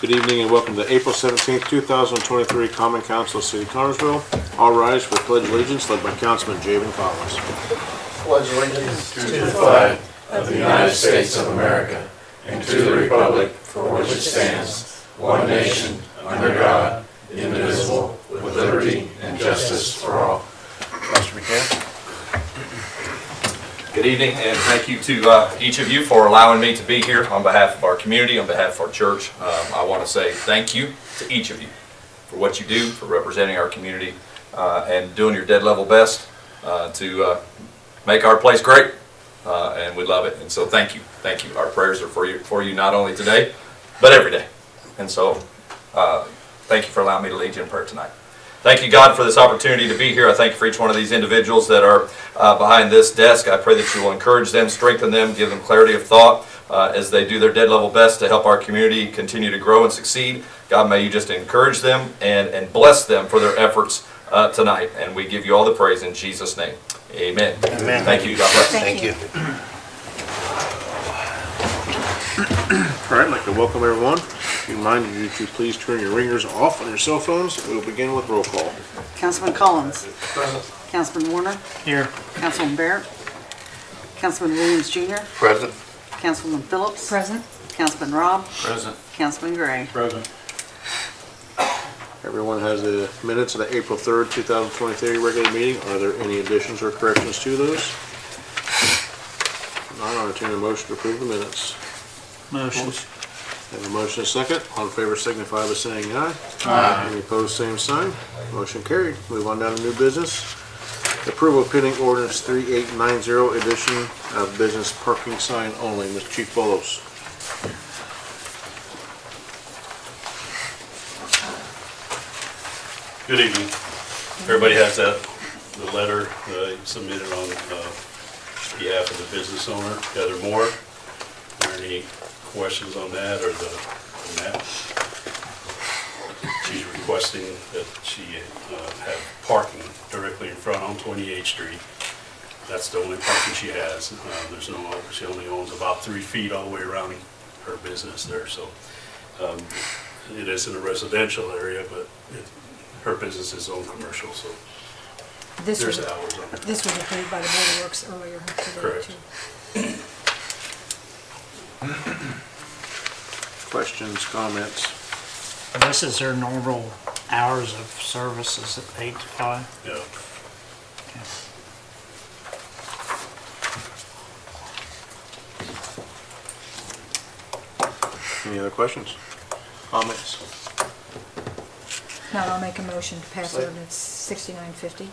Good evening and welcome to April 17th, 2023 Common Council of City Connersville. All rise for Pledge of Allegiance led by Councilman Jabin. Pledge allegiance to the flag of the United States of America and to the republic for which it stands, one nation, under God, indivisible, with liberty and justice for all. Mr. McCann. Good evening, and thank you to each of you for allowing me to be here on behalf of our community, on behalf of our church. I want to say thank you to each of you for what you do, for representing our community, and doing your dead level best to make our place great, and we love it. And so thank you. Thank you. Our prayers are for you not only today, but every day. And so thank you for allowing me to lead you in prayer tonight. Thank you, God, for this opportunity to be here. I thank you for each one of these individuals that are behind this desk. I pray that you will encourage them, strengthen them, give them clarity of thought as they do their dead level best to help our community continue to grow and succeed. God, may you just encourage them and bless them for their efforts tonight. And we give you all the praise in Jesus' name. Amen. Amen. Thank you. God bless. Thank you. All right, I'd like to welcome everyone. Remind you to please turn your ringers off on your cell phones. We will begin with roll call. Councilman Collins. Present. Councilman Warner. Here. Councilman Barrett. Councilman Williams Jr. Present. Councilman Phillips. Present. Councilman Robb. Present. Councilman Gray. Present. Everyone has the minutes of the April 3rd, 2023 regular meeting. Are there any additions or corrections to those? Not, I'll entertain a motion to approve the minutes. Motion. Have a motion and a second. All in favor signify by saying aye. Aye. Any opposed, same sign. Motion carried. Move on down to new business. Approval of pending ordinance 3890, edition of business parking sign only. Mr. Chief Billups. Good evening. Everybody has the letter that I submitted on behalf of the business owner. Are there more? Are there any questions on that or the map? She's requesting that she have parking directly in front on 28th Street. That's the only parking she has. She only owns about 3 feet all the way around her business there. So it is in a residential area, but her business is own commercial, so This there's was, hours on it. this was approved by the Board of Works earlier today, Correct. too. Questions, comments? This is their normal hours of service, is it 8 to 5? Yeah. Any other questions? Comments? Now I'll make a motion to pass ordinance 6950.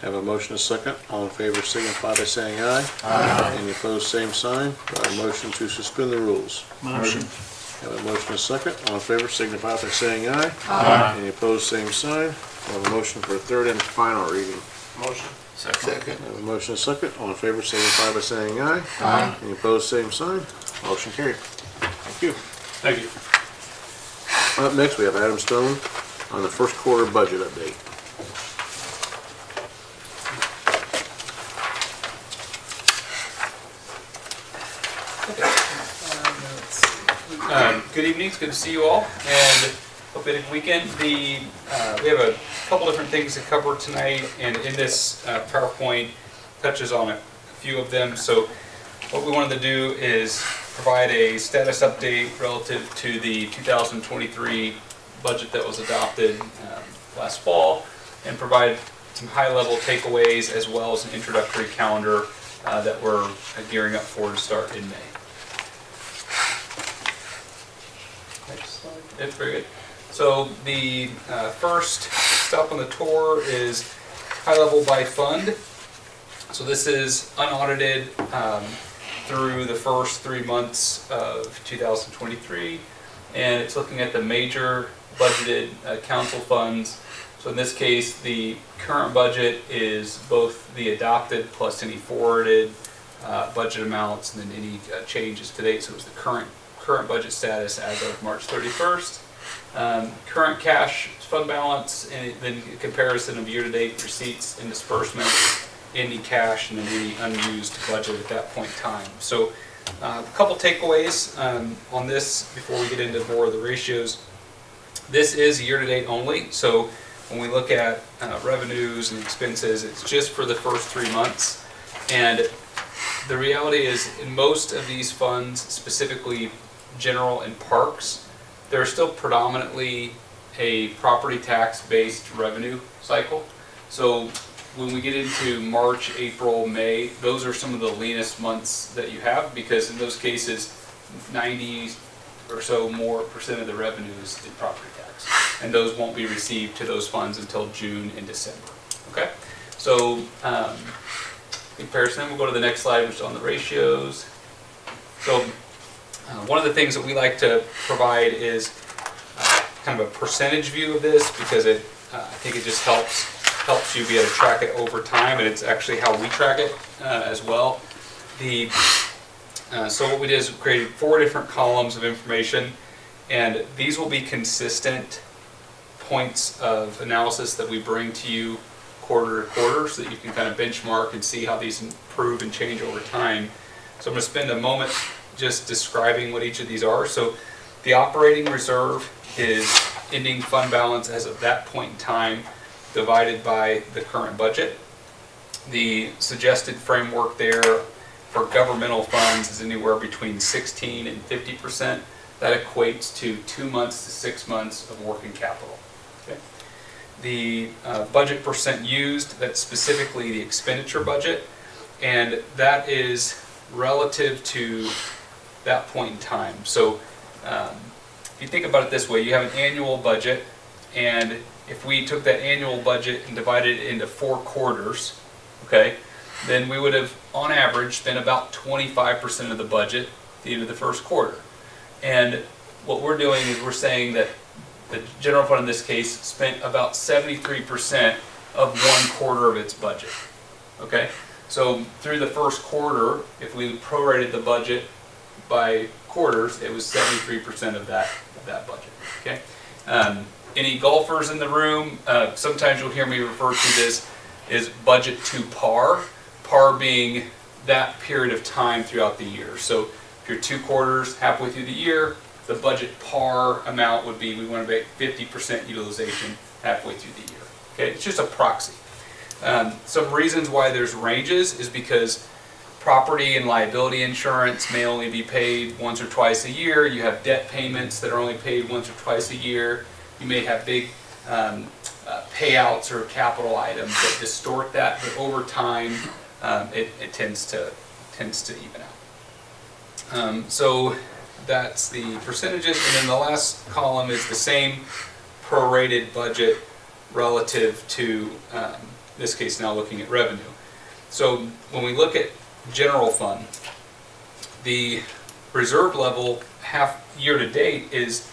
Have a motion and a second. All in favor signify by saying aye. Aye. Any opposed, same sign. Do I have a motion to suspend the rules? Motion. Have a motion and a second. All in favor signify by saying aye. Aye. Any opposed, same sign. I have a motion for a third and final reading. Motion. Second. I have a motion and a second. All in favor signify by saying aye. Aye. Any opposed, same sign. Motion carried. Thank you. Thank you. Up next, we have Adam Stone on the first quarter budget update. Good evening, it's good to see you all, and hope you had a good weekend. We have a couple different things to cover tonight, and in this PowerPoint touches on a few of them. So what we wanted to do is provide a status update relative to the 2023 budget that was adopted last fall, and provide some high-level takeaways as well as an introductory calendar that we're gearing up for to start in May. Next slide. It's very good. So the first stop on the tour is high level by fund. So this is unaudited through the first 3 months of 2023, and it's looking at the major budgeted council funds. So in this case, the current budget is both the adopted plus any forwarded budget amounts, and then any changes to date. So it's the current budget status as of March 31st. Current cash fund balance, and then comparison of year-to-date receipts and disbursements, ending cash, and then any unused budget at that point in time. So A couple takeaways on this before we get into more of the ratios. This is year-to-date only, so when we look at revenues and expenses, it's just for the first 3 months. And the reality is, in most of these funds, specifically general and parks, they're still predominantly a property tax-based revenue cycle. So when we get into March, April, May, those are some of the leanest months that you have, because in those cases, 90 or so more percent of the revenue is in property tax. And those won't be received to those funds until June and December. Okay? So, comparison, we'll go to the next slide, which is on the ratios. So, one of the things that we like to provide is kind of a percentage view of this, because I think it just helps you be able to track it over time, and it's actually how we track it as well. So what we did is we created 4 different columns of information, and these will be consistent points of analysis that we bring to you quarter to quarter, so that you can kind of benchmark and see how these improve and change over time. So I'm going to spend a moment just describing what each of these are. So the operating reserve is ending fund balance as of that point in time, divided by the current budget. The suggested framework there for governmental funds is anywhere between 16 and 50%. That equates to 2 months to 6 months of working capital. Okay. The budget percent used, that's specifically the expenditure budget, and that is relative to that point in time. So if you think about it this way, you have an annual budget, and if we took that annual budget and divided it into 4 quarters, okay, then we would have, on average, spent about 25% of the budget at the end of the first quarter. And what we're doing is we're saying that the general fund in this case spent about 73% of 1 quarter of its budget. Okay? So through the first quarter, if we prorated the budget by quarters, it was 73% of that budget. Okay? Any golfers in the room, sometimes you'll hear me refer to this as budget to par. Par being that period of time throughout the year. So if you're 2 quarters, halfway through the year, the budget par amount would be, we want to make 50% utilization halfway through the year. Okay, it's just a proxy. Some reasons why there's ranges is because property and liability insurance may only be paid once or twice a year. You have debt payments that are only paid once or twice a year. You may have big payouts or capital items that distort that, but over time it tends to even out. So that's the percentages, and then the last column is the same prorated budget relative to, in this case now looking at revenue. So when we look at general fund, the reserve level half year to date is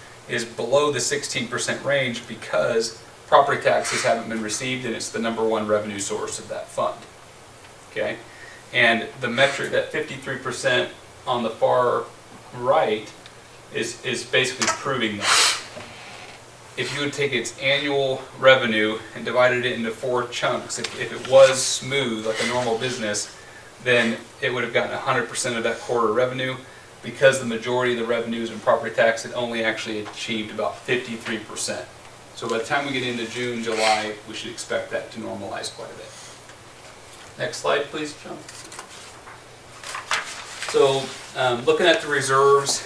below the 16% range because property taxes haven't been received, and it's the #1 revenue source of that fund. Okay, and the metric, that 53% on the far right, is basically proving that. If you would take its annual revenue and divided it into 4 chunks, if it was smooth like a normal business, then it would have gotten 100% of that quarter revenue. Because the majority of the revenues in property tax had only actually achieved about 53%. So by the time we get into June, July, we should expect that to normalize quite a bit. Next slide, please, John. So looking at the reserves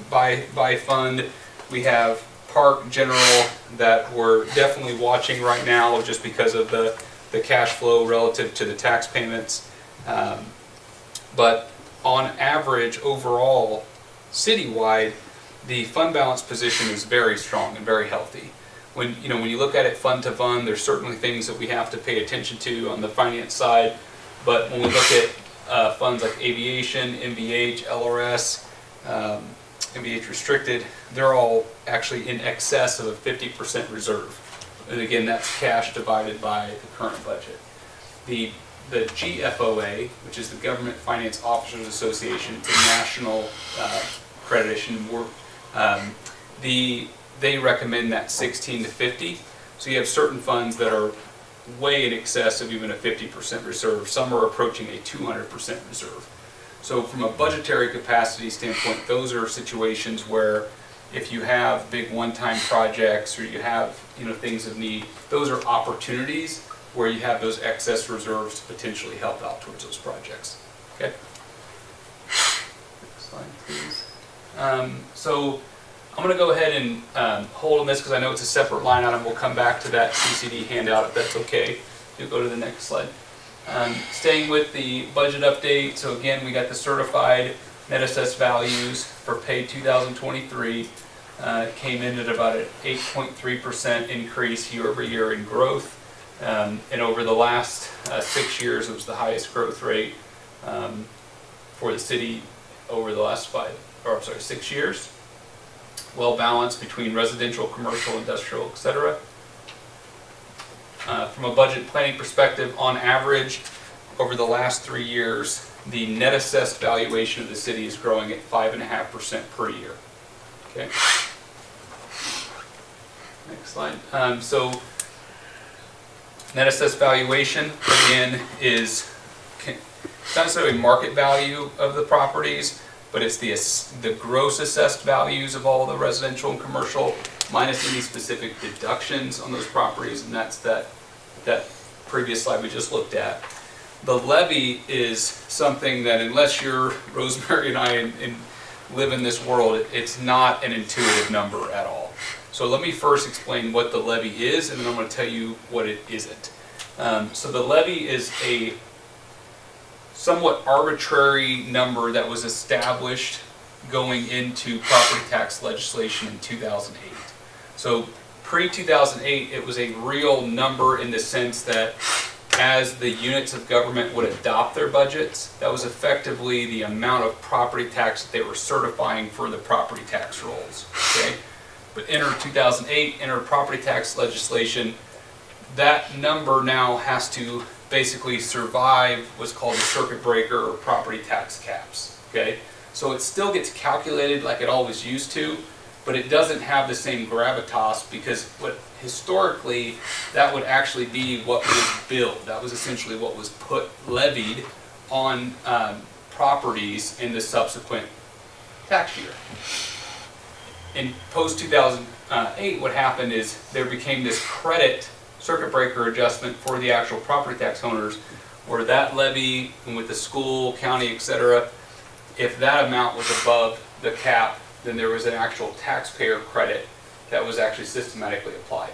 by fund, we have park general that we're definitely watching right now just because of the cash flow relative to the tax payments. But on average, overall, citywide, the fund balance position is very strong and very healthy. When you look at it fund to fund, there's certainly things that we have to pay attention to on the finance side. But when we look at funds like aviation, MVH, LRS, MVH restricted, they're all actually in excess of a 50% reserve. And again, that's cash divided by the current budget. The GFOA, which is the Government Finance Officers Association, it's a national accreditation. They recommend that 16 to 50. So you have certain funds that are way in excess of even a 50% reserve. Some are approaching a 200% reserve. So from a budgetary capacity standpoint, those are situations where if you have big one-time projects or you have, things of need, those are opportunities where you have those excess reserves to potentially help out towards those projects. Okay? Next slide, please. So I'm going to go ahead and hold on this because I know it's a separate line item. We'll come back to that CCD handout if that's okay. You'll go to the next slide. Staying with the budget update, so again, we got the certified net assessed values for pay 2023. Came in at about an 8.3% increase year over year in growth. And over the last 6 years, it was the highest growth rate for the city over the last 6 years. Well balanced between residential, commercial, industrial, etc. From a budget planning perspective, on average, over the last 3 years, the net assessed valuation of the city is growing at 5.5% per year. Okay. Next slide. So net assessed valuation, again, is it's not necessarily market value of the properties, but it's the gross assessed values of all the residential and commercial minus any specific deductions on those properties, and that's that previous slide we just looked at. The levy is something that, unless you're Rosemary and I and live in this world, it's not an intuitive number at all. So let me first explain what the levy is, and then I'm going to tell you what it isn't. So the levy is a somewhat arbitrary number that was established going into property tax legislation in 2008. So pre-2008, it was a real number in the sense that as the units of government would adopt their budgets, that was effectively the amount of property tax that they were certifying for the property tax rolls. Okay? But enter 2008, enter property tax legislation, that number now has to basically survive what's called a circuit breaker or property tax caps. Okay? So it still gets calculated like it always used to, but it doesn't have the same gravitas because historically that would actually be what was billed. That was essentially what was levied on properties in the subsequent tax year. In post-2008, what happened is there became this credit circuit breaker adjustment for the actual property tax owners, where that levy, and with the school, county, etc., if that amount was above the cap, then there was an actual taxpayer credit that was actually systematically applied.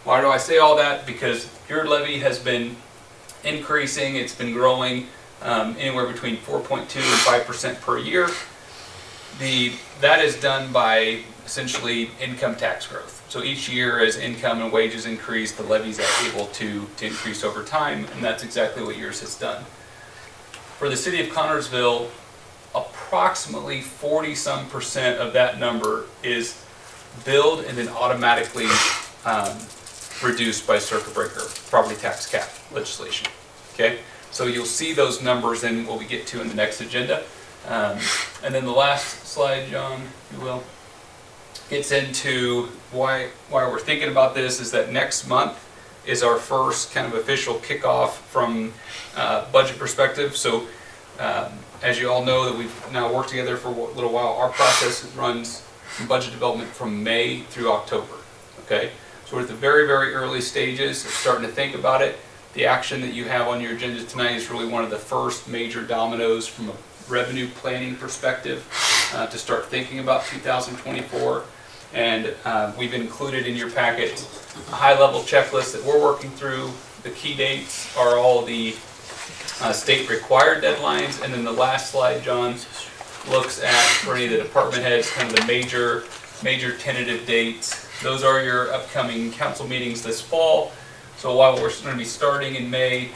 Why do I say all that? Because your levy has been increasing, it's been growing anywhere between 4.2 and 5% per year. That is done by essentially income tax growth. So each year as income and wages increase, the levies are able to increase over time, and that's exactly what yours has done. For the city of Connersville, approximately 40-some% of that number is billed and then automatically reduced by circuit breaker, property tax cap legislation. Okay, so you'll see those numbers in what we get to in the next agenda. And then the last slide, John, if you will, gets into why we're thinking about this. Is that next month is our first kind of official kickoff from budget perspective. So as you all know, that we've now worked together for a little while, our process runs budget development from May through October. Okay, so we're at the very, very early stages of starting to think about it. The action that you have on your agenda tonight is really one of the first major dominoes from a revenue planning perspective to start thinking about 2024. And we've included in your packet a high-level checklist that we're working through. The key dates are all the state-required deadlines, and then the last slide, John, looks at, for any of the department heads, kind of the major tentative dates. Those are your upcoming council meetings this fall. So while we're going to be starting in May,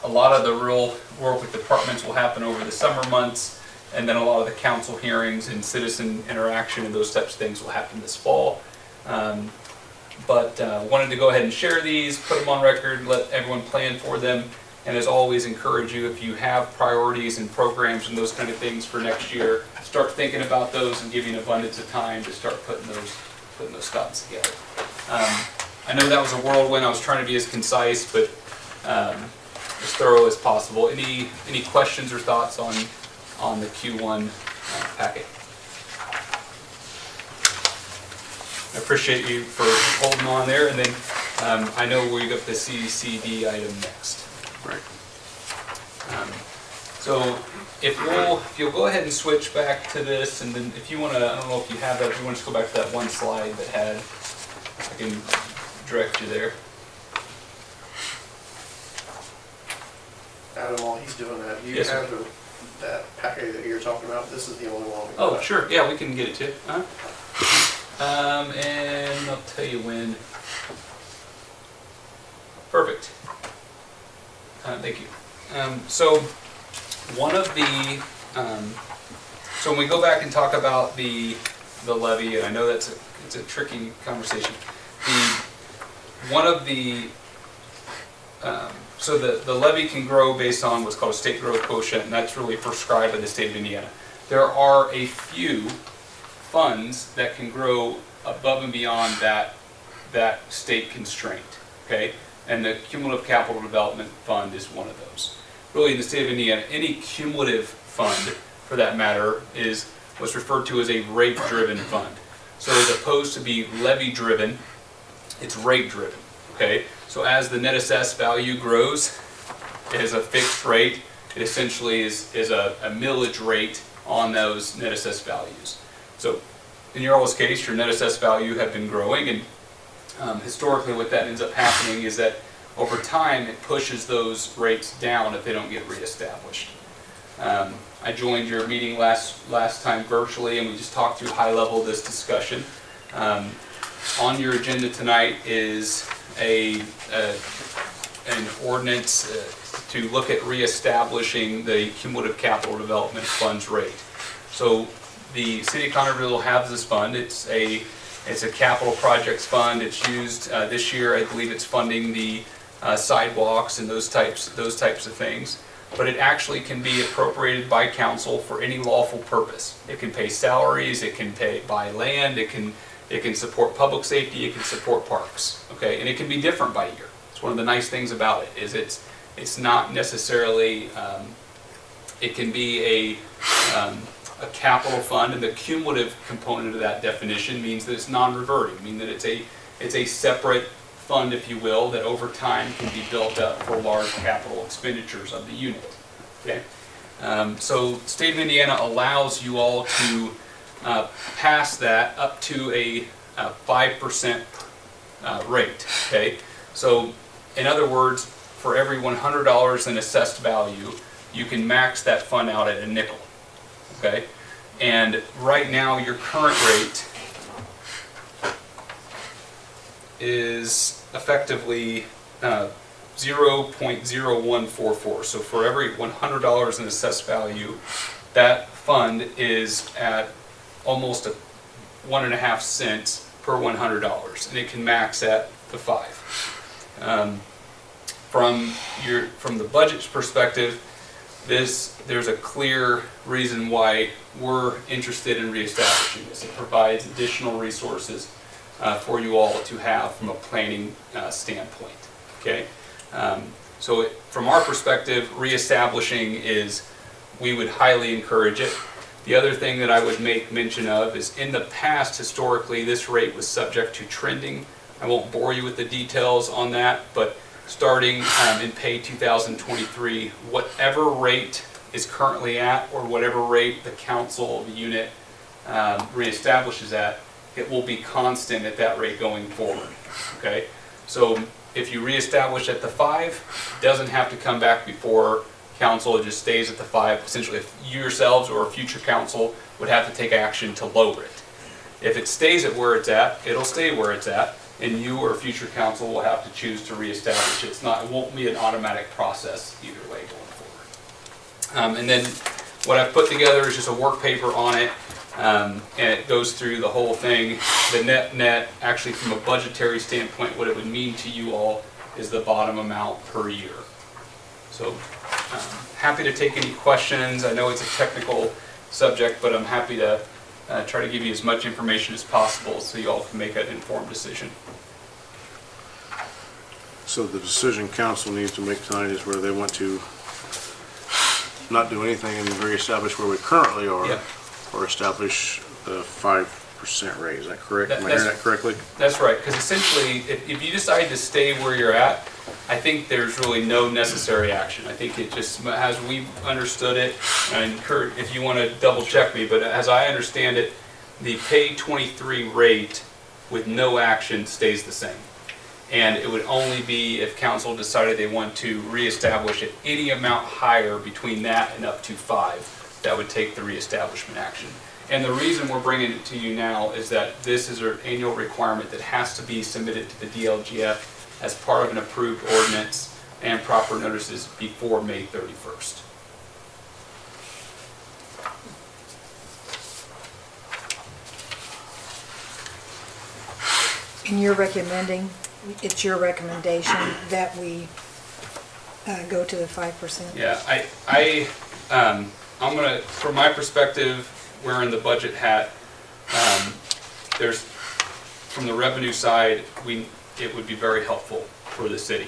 a lot of the real work with departments will happen over the summer months, and then a lot of the council hearings and citizen interaction and those types of things will happen this fall. But wanted to go ahead and share these, put them on record, let everyone plan for them, and as always encourage you, if you have priorities and programs and those kind of things for next year, start thinking about those and give you an abundance of time to start putting those thoughts together. I know that was a whirlwind. I was trying to be as concise, but as thorough as possible. Any questions or thoughts on on the Q1 packet. I appreciate you for holding on there, and then I know we got the CCD item next. Right. So if you'll go ahead and switch back to this, and then if you want to, I don't know if you have that, if you want to just go back to that one slide that had, I can direct you there. Adam, while he's doing that, you Yes, sir. have that packet that you're talking about. This is the only one. we Oh, got. sure, yeah, we can get it to you. And I'll tell you when. Perfect. Thank you. So one of the, so when we go back and talk about the levy, and I know it's a tricky conversation. One of the, so the levy can grow based on what's called a state growth quotient, and that's really prescribed by the state of Indiana. There are a few funds that can grow above and beyond that state constraint, okay? And the Cumulative Capital Development Fund is one of those. Really, in the state of Indiana, any cumulative fund, for that matter, is what's referred to as a rate-driven fund. So as opposed to be levy-driven, it's rate-driven, okay? So as the net assessed value grows, it is a fixed rate. It essentially is a millage rate on those net assessed values. So in your all's case, your net assessed value have been growing, and historically what that ends up happening is that over time it pushes those rates down if they don't get reestablished. I joined your meeting last time virtually, and we just talked through high level this discussion. On your agenda tonight is an ordinance to look at reestablishing the Cumulative Capital Development Fund's rate. So the City of Connersville has this fund. It's a capital projects fund. It's used this year. I believe it's funding the sidewalks and those types of things. But it actually can be appropriated by council for any lawful purpose. It can pay salaries. It can buy land. It can support public safety. It can support parks. Okay, and it can be different by year. It's one of the nice things about it is it's not necessarily. It can be a capital fund, and the cumulative component of that definition means that it's non-reverting, meaning that it's a separate fund, if you will, that over time can be built up for large capital expenditures of the unit. Okay, so the state of Indiana allows you all to pass that up to a 5% rate. Okay, so in other words, for every $100 in assessed value, you can max that fund out at a nickel. Okay, and right now your current rate is effectively 0.0144. So for every $100 in assessed value, that fund is at almost 1.5 cents per $100, and it can max at the 5. From the budget's perspective, there's a clear reason why we're interested in reestablishing this. It provides additional resources for you all to have from a planning standpoint. Okay, so from our perspective, reestablishing we would highly encourage it. The other thing that I would make mention of is in the past, historically, this rate was subject to trending. I won't bore you with the details on that, but starting in pay 2023, whatever rate is currently at, or whatever rate the council of the unit reestablishes at, it will be constant at that rate going forward. Okay, so if you reestablish at the 5, it doesn't have to come back before council. It just stays at the 5. Essentially, if you yourselves or a future council would have to take action to lower it. If it stays at where it's at, it'll stay where it's at, and you or future council will have to choose to reestablish it. It won't be an automatic process either way going forward. And then what I've put together is just a work paper on it, and it goes through the whole thing. The net, actually from a budgetary standpoint, what it would mean to you all is the bottom amount per year. So happy to take any questions. I know it's a technical subject, but I'm happy to try to give you as much information as possible so you all can make an informed decision. So the decision council needs to make tonight is whether they want to not do anything and reestablish where we currently are, Yep. or establish the 5% rate. Is that correct? That- Am I hearing that's- that correctly? That's right, because essentially, if you decide to stay where you're at, I think there's really no necessary action. I think it just, as we've understood it, and Kurt, if you want to double check me, but as I understand it, the pay 23 rate with no action stays the same. And it would only be if council decided they want to reestablish it any amount higher between that and up to 5, that would take the reestablishment action. And the reason we're bringing it to you now is that this is an annual requirement that has to be submitted to the DLGF as part of an approved ordinance and proper notices before May 31st. And you're recommending, it's your recommendation that we go to the 5%? Yeah, I'm gonna, from my perspective, wearing the budget hat, there's, from the revenue side, it would be very helpful for the city.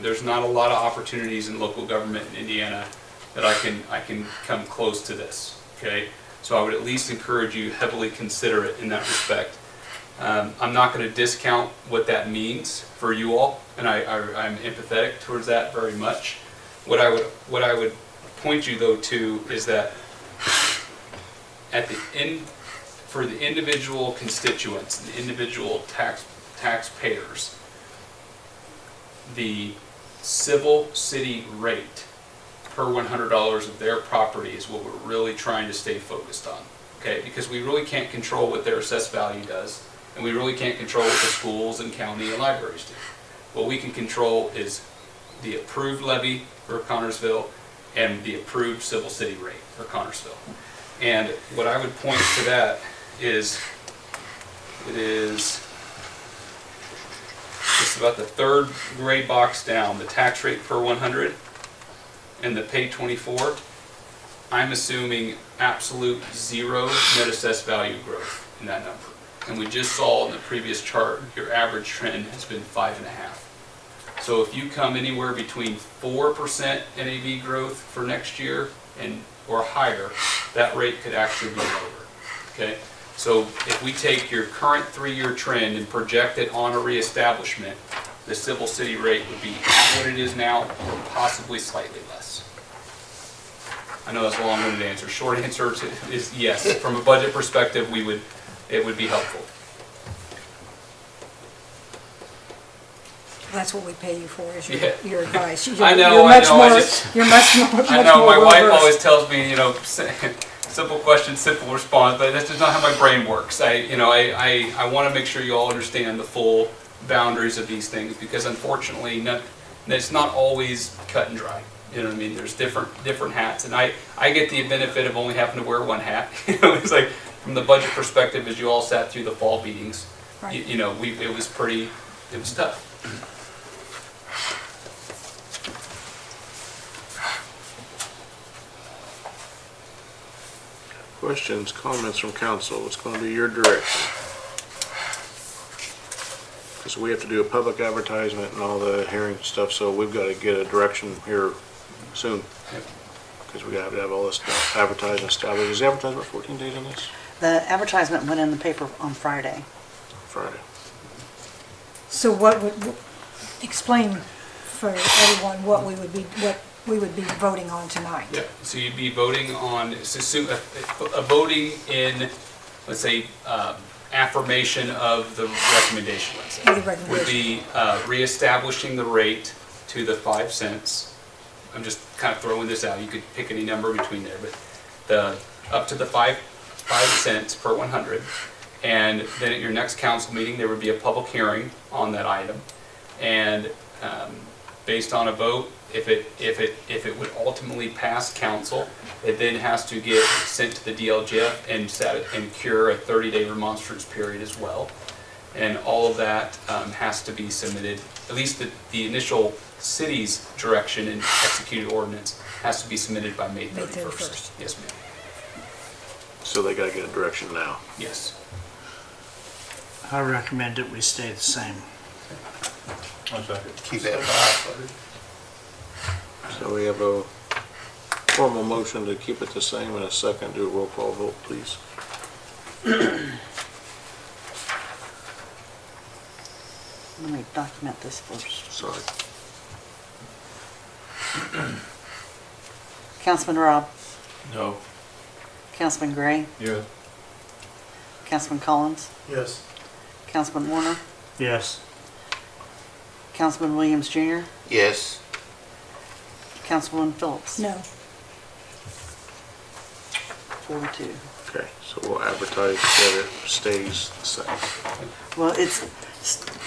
There's not a lot of opportunities in local government in Indiana that I can come close to this, okay? So I would at least encourage you heavily consider it in that respect. I'm not gonna discount what that means for you all, and I'm empathetic towards that very much. What I would point you though to is that at the end, for the individual constituents, the individual taxpayers, the civil city rate per $100 of their property is what we're really trying to stay focused on, okay? Because we really can't control what their assessed value does, and we really can't control what the schools and county and libraries do. What we can control is the approved levy for Connersville and the approved civil city rate for Connersville. And what I would point to that is, it is just about the third gray box down, the tax rate per 100 and the pay 24. I'm assuming absolute zero net assessed value growth in that number. And we just saw in the previous chart, your average trend has been 5.5. So if you come anywhere between 4% NAV growth for next year or higher, that rate could actually be lower, okay? So if we take your current 3-year trend and project it on a reestablishment, the civil city rate would be what it is now, or possibly slightly less. I know that's a long-winded answer. Short answer is yes. From a budget perspective, it would be helpful. That's what we pay you for, is Yeah. your advice. I know, You're much I more, just- you're much more, I much know, more my wife well-versed. always tells me, you know, simple question, simple response, but that's just not how my brain works. I want to make sure you all understand the full boundaries of these things, because unfortunately, it's not always cut and dry. You know what I mean? There's different hats, and I get the benefit of only having to wear one hat. You know, it's like, from the budget perspective, as you all sat through the fall meetings, Right. it was tough. Questions, comments from council? It's going to be your direction. Because we have to do a public advertisement and all the hearing stuff, so we've got to get a direction here soon. Yep. Because we have to have all this stuff advertised and established. Is the advertisement 14 days on this? The advertisement went in the paper on Friday. Friday. So explain for everyone what we would be voting on tonight. Yeah, so you'd be voting on, voting in, let's say, affirmation of the recommendation, let's say. The recommendation. Would be reestablishing the rate to the 5 cents. I'm just kind of throwing this out, you could pick any number between there, but up to the 5 cents per 100. And then at your next council meeting, there would be a public hearing on that item. And based on a vote, if it would ultimately pass council, it then has to get sent to the DLGF and cure a 30-day remonstrance period as well. And all of that has to be submitted, at least the initial city's direction and executed ordinance has to be submitted by May 31st. Yes, ma'am. So they got to get a direction now. Yes. I recommend that we stay the same. One second. Keep that 5. So we have a Formal motion to keep it the same and a second. Do a roll call vote, please. Let me document this first. Sorry. Councilman Robb, No. Councilman Gray, Yeah. Councilman Collins, Yes. Councilman Warner, Yes. Councilman Williams Jr., Yes. Councilwoman Phillips. No. 4-2. Okay, so we'll advertise that it stays the same. Well, it's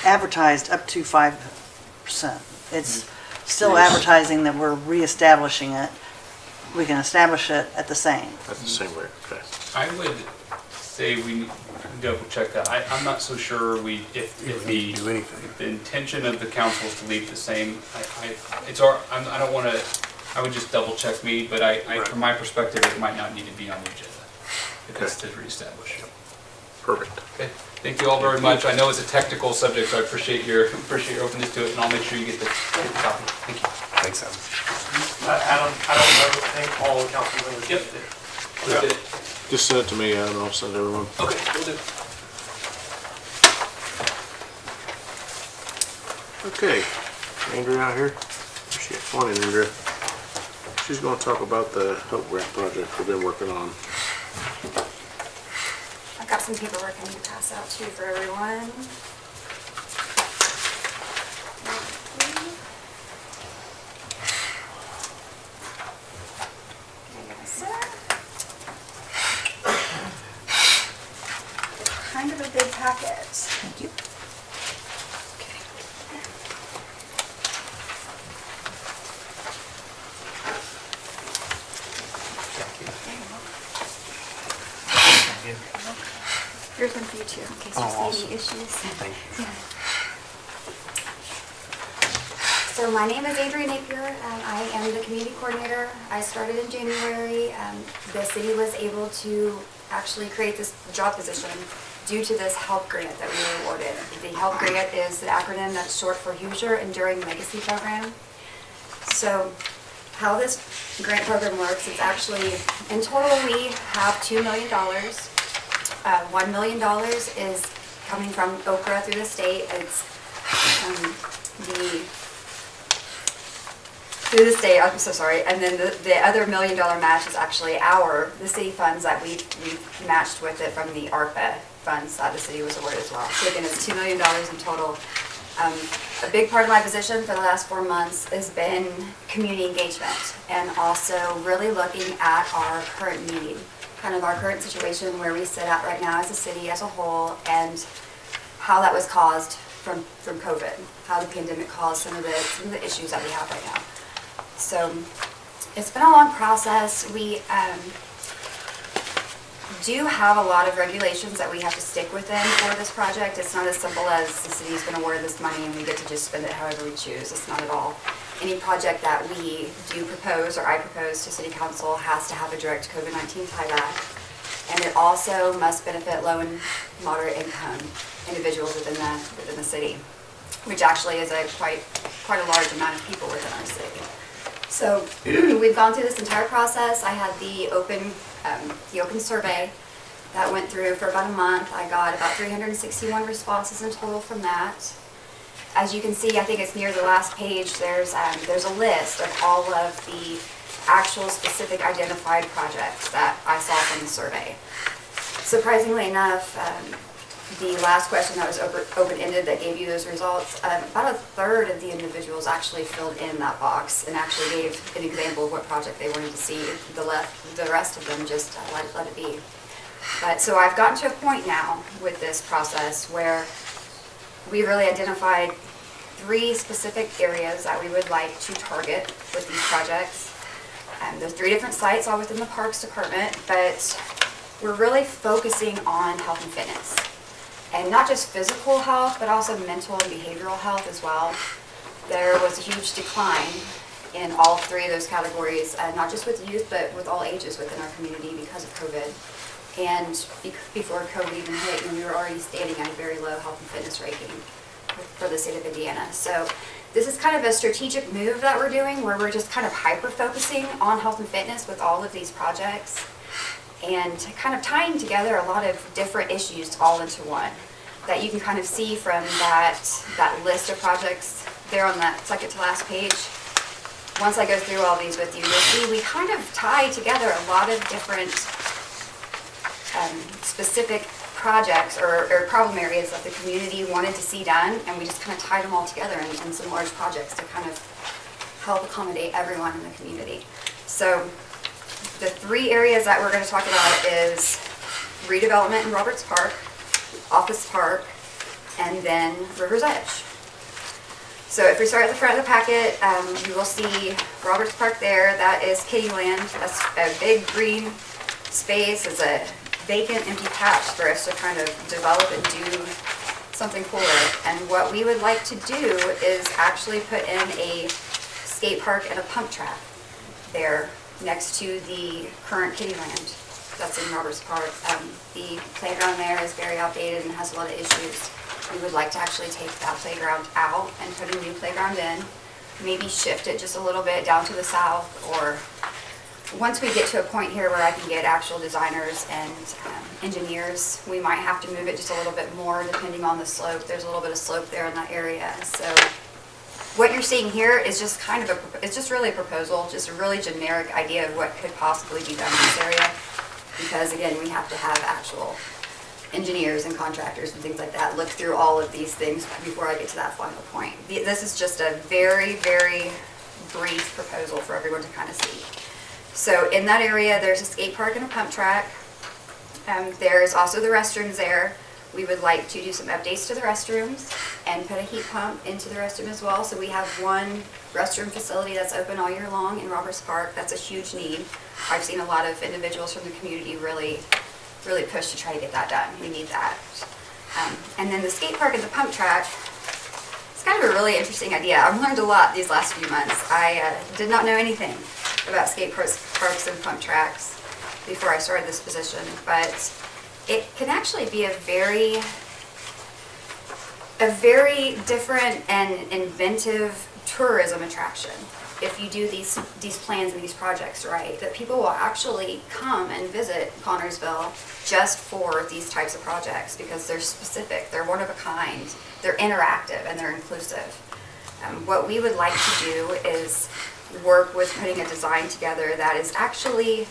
advertised up to 5%. It's still Yes. advertising that we're reestablishing it. We can establish it at the same. At the same rate, okay. I would say we double check that. I'm not so sure if the intention of the council is to leave the same. I don't want to, I would just double check me, but from my perspective, it might not need to be on the agenda if it's to reestablish. Perfect. Okay, thank you all very much. I know it's a technical subject, so I appreciate your openness to it, and I'll make sure you get the copy. Thank you. Thanks, Adam. I don't know, I think all the council members Yep. did. Let's get it. Just send it to me and I'll send everyone. Okay, we'll do. Okay, Andrea out here? Where's she at? Morning, Andrea. She's gonna talk about the Hope Grant project we've been working on. I've got some paperwork I need to pass out too for everyone. Kind of a big packet. Thank you. Here's one for you too, in case you see any issues. Thank you. So my name is Andrea Napier, and I am the community coordinator. I started in January. The city was able to actually create this job position due to this HELP grant that we were awarded. The HELP grant is the acronym that's short for Hoosier Enduring Legacy Program. So how this grant program works, it's actually, in total we have $2 million. $1 million is coming from Okra through the state. It's through the state, I'm so sorry. And then the other $1 million match is actually the city funds that we matched with it from the ARPA funds that the city was awarded as well. So again, it's $2 million in total. A big part of my position for the last 4 months has been community engagement and also really looking at our current need, kind of our current situation where we sit at right now as a city as a whole and how that was caused from COVID, how the pandemic caused some of the issues that we have right now. So it's been a long process. We do have a lot of regulations that we have to stick within for this project. It's not as simple as the city's been awarded this money and we get to just spend it however we choose. It's not at all. Any project that we do propose or I propose to City Council has to have a direct COVID-19 tieback. And it also must benefit low and moderate income individuals within the city, which actually is quite a large amount of people within our city. So we've gone through this entire process. I had the open survey that went through for about a month. I got about 361 responses in total from that. As you can see, I think it's near the last page, there's a list of all of the actual specific identified projects that I saw from the survey. Surprisingly enough, the last question that was open-ended that gave you those results, about a third of the individuals actually filled in that box and actually gave an example of what project they wanted to see. The rest of them just let it be. But so I've gotten to a point now with this process where we really identified 3 specific areas that we would like to target with these projects. There's 3 different sites all within the Parks Department, but we're really focusing on health and fitness. And not just physical health, but also mental and behavioral health as well. There was a huge decline in all 3 of those categories, not just with youth, but with all ages within our community because of COVID. And before COVID even hit, we were already standing at a very low health and fitness ranking. for the state of Indiana. So this is kind of a strategic move that we're doing where we're just kind of hyper-focusing on health and fitness with all of these projects and kind of tying together a lot of different issues all into one that you can kind of see from that list of projects there on that second to last page. Once I go through all these with you, you'll see we kind of tie together a lot of different specific projects or problem areas that the community wanted to see done, and we just kind of tied them all together in some large projects to kind of help accommodate everyone in the community. So the three areas that we're going to talk about is redevelopment in Roberts Park, Office Park, and then River's Edge. So if we start at the front of the packet, you will see Roberts Park there. That is Kittyland. That's a big green space. It's a vacant, empty patch for us to kind of develop and do something cool with. And what we would like to do is actually put in a skate park and a pump track there next to the current Kittyland that's in Roberts Park. The playground there is very outdated and has a lot of issues. We would like to actually take that playground out and put a new playground in, maybe shift it just a little bit down to the south, or once we get to a point here where I can get actual designers and engineers, we might have to move it just a little bit more depending on the slope. There's a little bit of slope there in that area. So what you're seeing here is just kind of it's just really a proposal, just a really generic idea of what could possibly be done in this area. Because again, we have to have actual engineers and contractors and things like that look through all of these things before I get to that final point. This is just a very, very brief proposal for everyone to kind of see. So in that area, there's a skate park and a pump track. There's also the restrooms there. We would like to do some updates to the restrooms and put a heat pump into the restroom as well. So we have one restroom facility that's open all year long in Roberts Park. That's a huge need. I've seen a lot of individuals from the community really push to try to get that done. We need that. And then the skate park and the pump track, it's kind of a really interesting idea. I've learned a lot these last few months. I did not know anything about skate parks and pump tracks before I started this position, but it can actually be a very different and inventive tourism attraction if you do these plans and these projects right, that people will actually come and visit Connersville just for these types of projects because they're specific, they're one of a kind, they're interactive, and they're inclusive. What we would like to do is work with putting a design together that is actually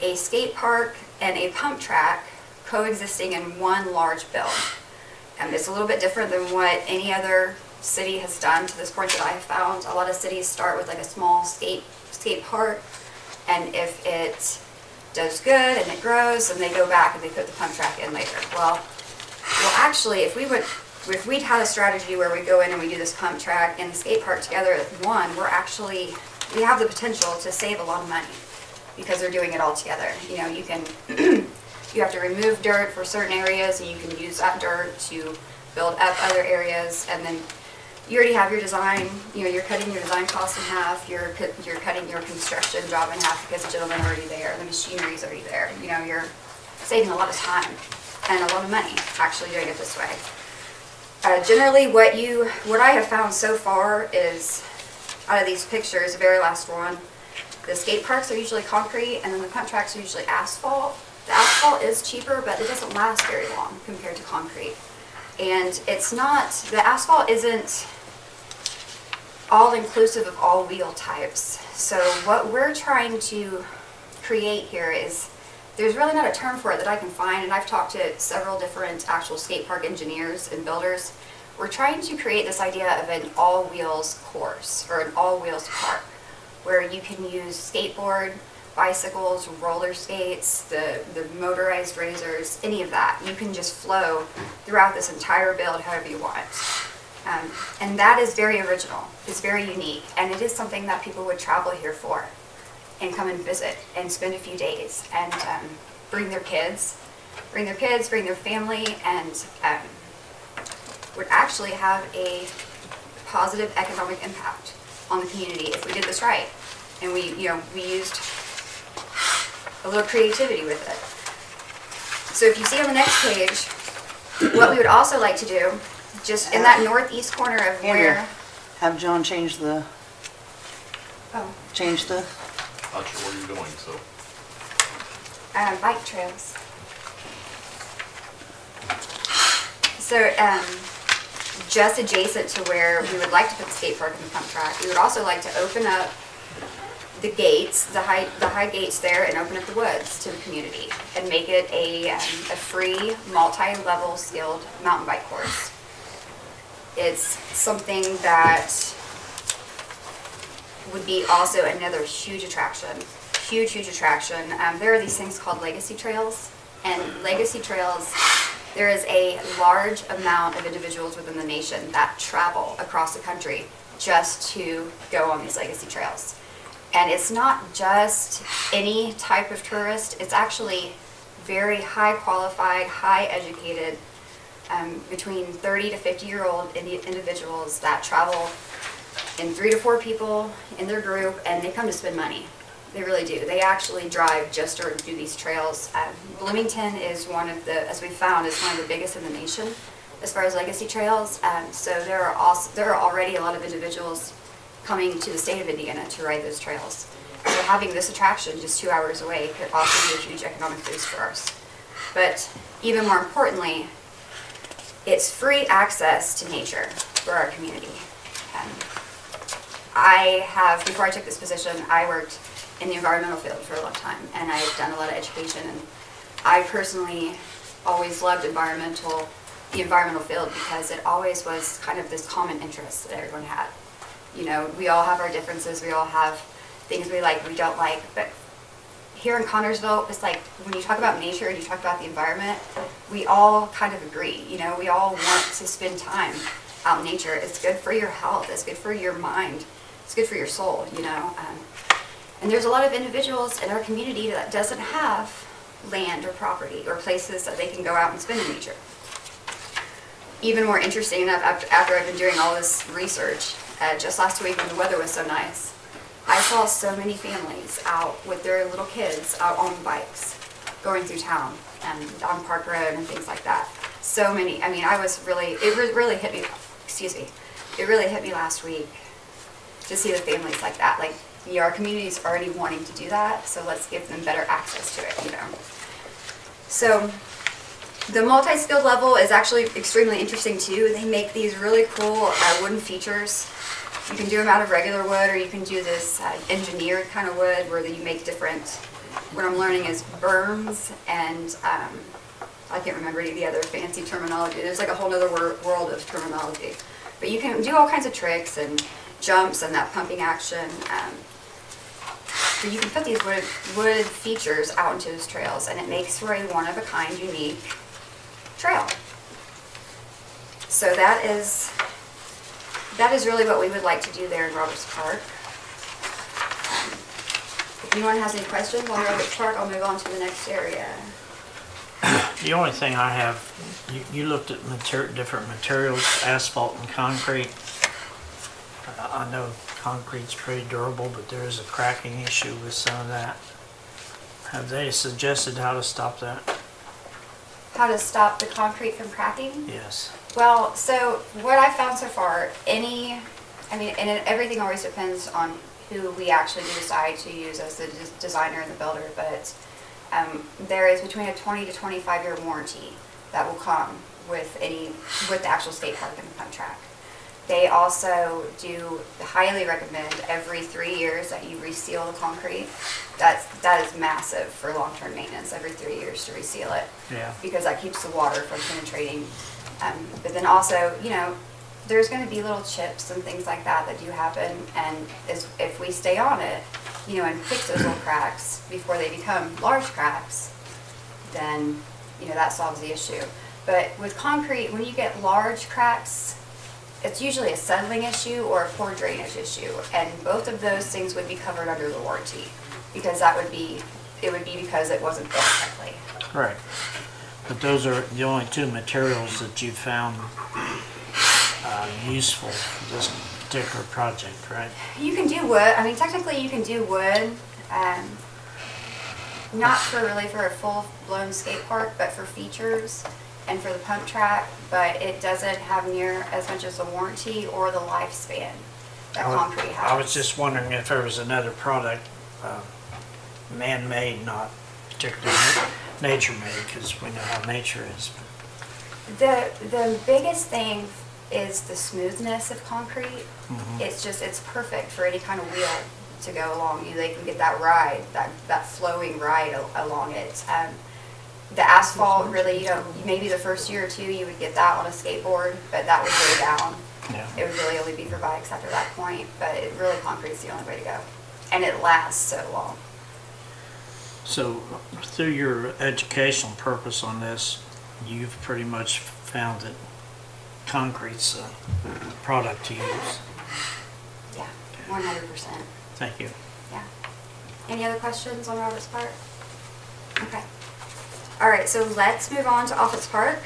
a skate park and a pump track coexisting in one large build. And it's a little bit different than what any other city has done to this point that I have found. A lot of cities start with like a small skate park, and if it does good and it grows, then they go back and they put the pump track in later. Well, actually, if we'd had a strategy where we go in and we do this pump track and the skate park together at one, we have the potential to save a lot of money because they're doing it all together. You know, you can you have to remove dirt for certain areas, and you can use that dirt to build up other areas, and then you already have your design. You know, you're cutting your design cost in half. You're cutting your construction job in half because the gentlemen are already there, the machinery is already there. You know, you're saving a lot of time and a lot of money actually doing it this way. Generally, what I have found so far is, out of these pictures, the very last one, the skate parks are usually concrete, and then the pump tracks are usually asphalt. The asphalt is cheaper, but it doesn't last very long compared to concrete. And the asphalt isn't all inclusive of all wheel types. So what we're trying to create here is, there's really not a term for it that I can find, and I've talked to several different actual skate park engineers and builders. We're trying to create this idea of an all-wheels course, or an all-wheels park, where you can use skateboard, bicycles, roller skates, the motorized razors, any of that. You can just flow throughout this entire build however you want. And that is very original. It's very unique, and it is something that people would travel here for and come and visit and spend a few days and bring their kids, bring their family, and would actually have a positive economic impact on the community if we did this right. And we used a little creativity with it. So if you see on the next page, what we would also like to do just in that northeast corner of Andrea, where, have John change the, oh, Not sure where you're going, so. bike trails. So, just adjacent to where we would like to put the skate park and the pump track, we would also like to open up the gates, the high gates there, and open up the woods to the community and make it a free, multi-level skilled mountain bike course. It's something that would be also another huge attraction, huge attraction. There are these things called legacy trails, and legacy trails, there is a large amount of individuals within the nation that travel across the country just to go on these legacy trails. And it's not just any type of tourist, it's actually very high qualified, high educated, between 30 to 50-year-old individuals that travel in 3 to 4 people in their group, and they come to spend money. They really do. They actually drive just to do these trails. Bloomington is one of the, as we found, is one of the biggest in the nation as far as legacy trails. So there are already a lot of individuals coming to the state of Indiana to ride those trails. So having this attraction just 2 hours away could also be a huge economic boost for us. But even more importantly, it's free access to nature for our community. Before I took this position, I worked in the environmental field for a long time, and I've done a lot of education, and I personally always loved the environmental field because it always was kind of this common interest that everyone had. You know, we all have our differences, we all have things we like, we don't like, but here in Connersville, it's like when you talk about nature and you talk about the environment, we all kind of agree. You know, we all want to spend time out in nature. It's good for your health, it's good for your mind, it's good for your soul, you know. And there's a lot of individuals in our community that doesn't have land or property or places that they can go out and spend in nature. Even more interesting enough, after I've been doing all this research, just last week when the weather was so nice, I saw so many families out with their little kids out on bikes going through town and on Park Road and things like that. So many. I mean, it really hit me, it really hit me last week to see the families like that. Like, our community is already wanting to do that, so let's give them better access to it, you know. So the multi-skilled level is actually extremely interesting too. They make these really cool wooden features. You can do them out of regular wood, or you can do this engineered kind of wood where you make different, what I'm learning is berms and I can't remember any of the other fancy terminology. There's like a whole other world of terminology. But you can do all kinds of tricks and jumps and that pumping action. So you can put these wood features out into those trails, and it makes for a one-of-a-kind, unique trail. So that is really what we would like to do there in Roberts Park. If anyone has any questions on Roberts Park, I'll move on to the next area. The only thing I have, you looked at different materials, asphalt and concrete. I know concrete's pretty durable, but there is a cracking issue with some of that. Have they suggested how to stop that? How to stop the concrete from cracking? Yes. Well, so what I found so far, everything always depends on who we actually decide to use as the designer and the builder, but there is between a 20 to 25 year warranty that will come with the actual skate park and the pump track. They also do highly recommend every 3 years that you reseal the concrete. That is massive for long-term maintenance, every 3 years to reseal it. Yeah. Because that keeps the water from penetrating. But then also, you know, there's going to be little chips and things like that do happen. And if we stay on it, you know, and fix those little cracks before they become large cracks, then, you know, that solves the issue. But with concrete, when you get large cracks, it's usually a settling issue or a poor drainage issue, and both of those things would be covered under the warranty, because it would be because it wasn't built correctly. Right. But those are the only two materials that you found useful for this particular project, right? You can do wood. I mean, technically you can do wood, not for a full-blown skate park, but for features and for the pump track, but it doesn't have near as much as the warranty or the lifespan that concrete has. I was just wondering if there was another product, man-made, not particularly nature-made, because we know how nature is. The biggest thing is the smoothness of concrete. It's perfect for any kind of wheel to go along. They can get that ride, that flowing ride along it. The asphalt really, maybe the first year or two you would get that on a skateboard, but that would go down. Yeah. It would really only be for bikes after that point, but concrete's the only way to go. And it lasts so long. So through your educational purpose on this, you've pretty much found that concrete's a product to use. Yeah, 100%. Thank you. Yeah. Any other questions on Roberts Park? Okay. All right, so let's move on to Office Park.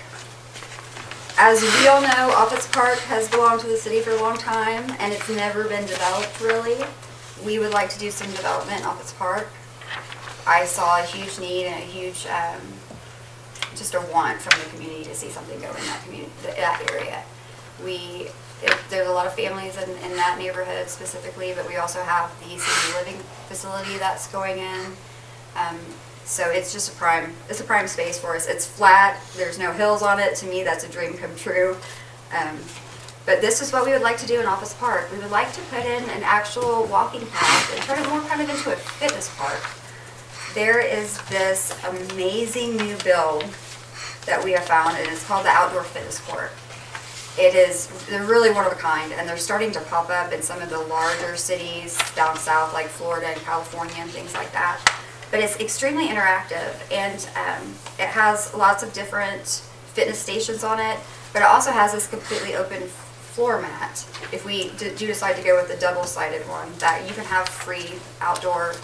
As we all know, Office Park has belonged to the city for a long time, and it's never been developed really. We would like to do some development in Office Park. I saw a huge need and a huge, just a want from the community to see something go in that community, that area. There's a lot of families in that neighborhood specifically, but we also have the senior living facility that's going in. So it's just a prime space for us. It's flat, there's no hills on it. To me, that's a dream come true. But this is what we would like to do in Office Park. We would like to put in an actual walking path and turn it more kind of into a fitness park. There is this amazing new build that we have found, and it's called the Outdoor Fitness Court. They're really one of a kind, and they're starting to pop up in some of the larger cities down south, like Florida and California and things like that. But it's extremely interactive, and it has lots of different fitness stations on it, but it also has this completely open floor mat. If we do decide to go with the double-sided one, that you can have free outdoor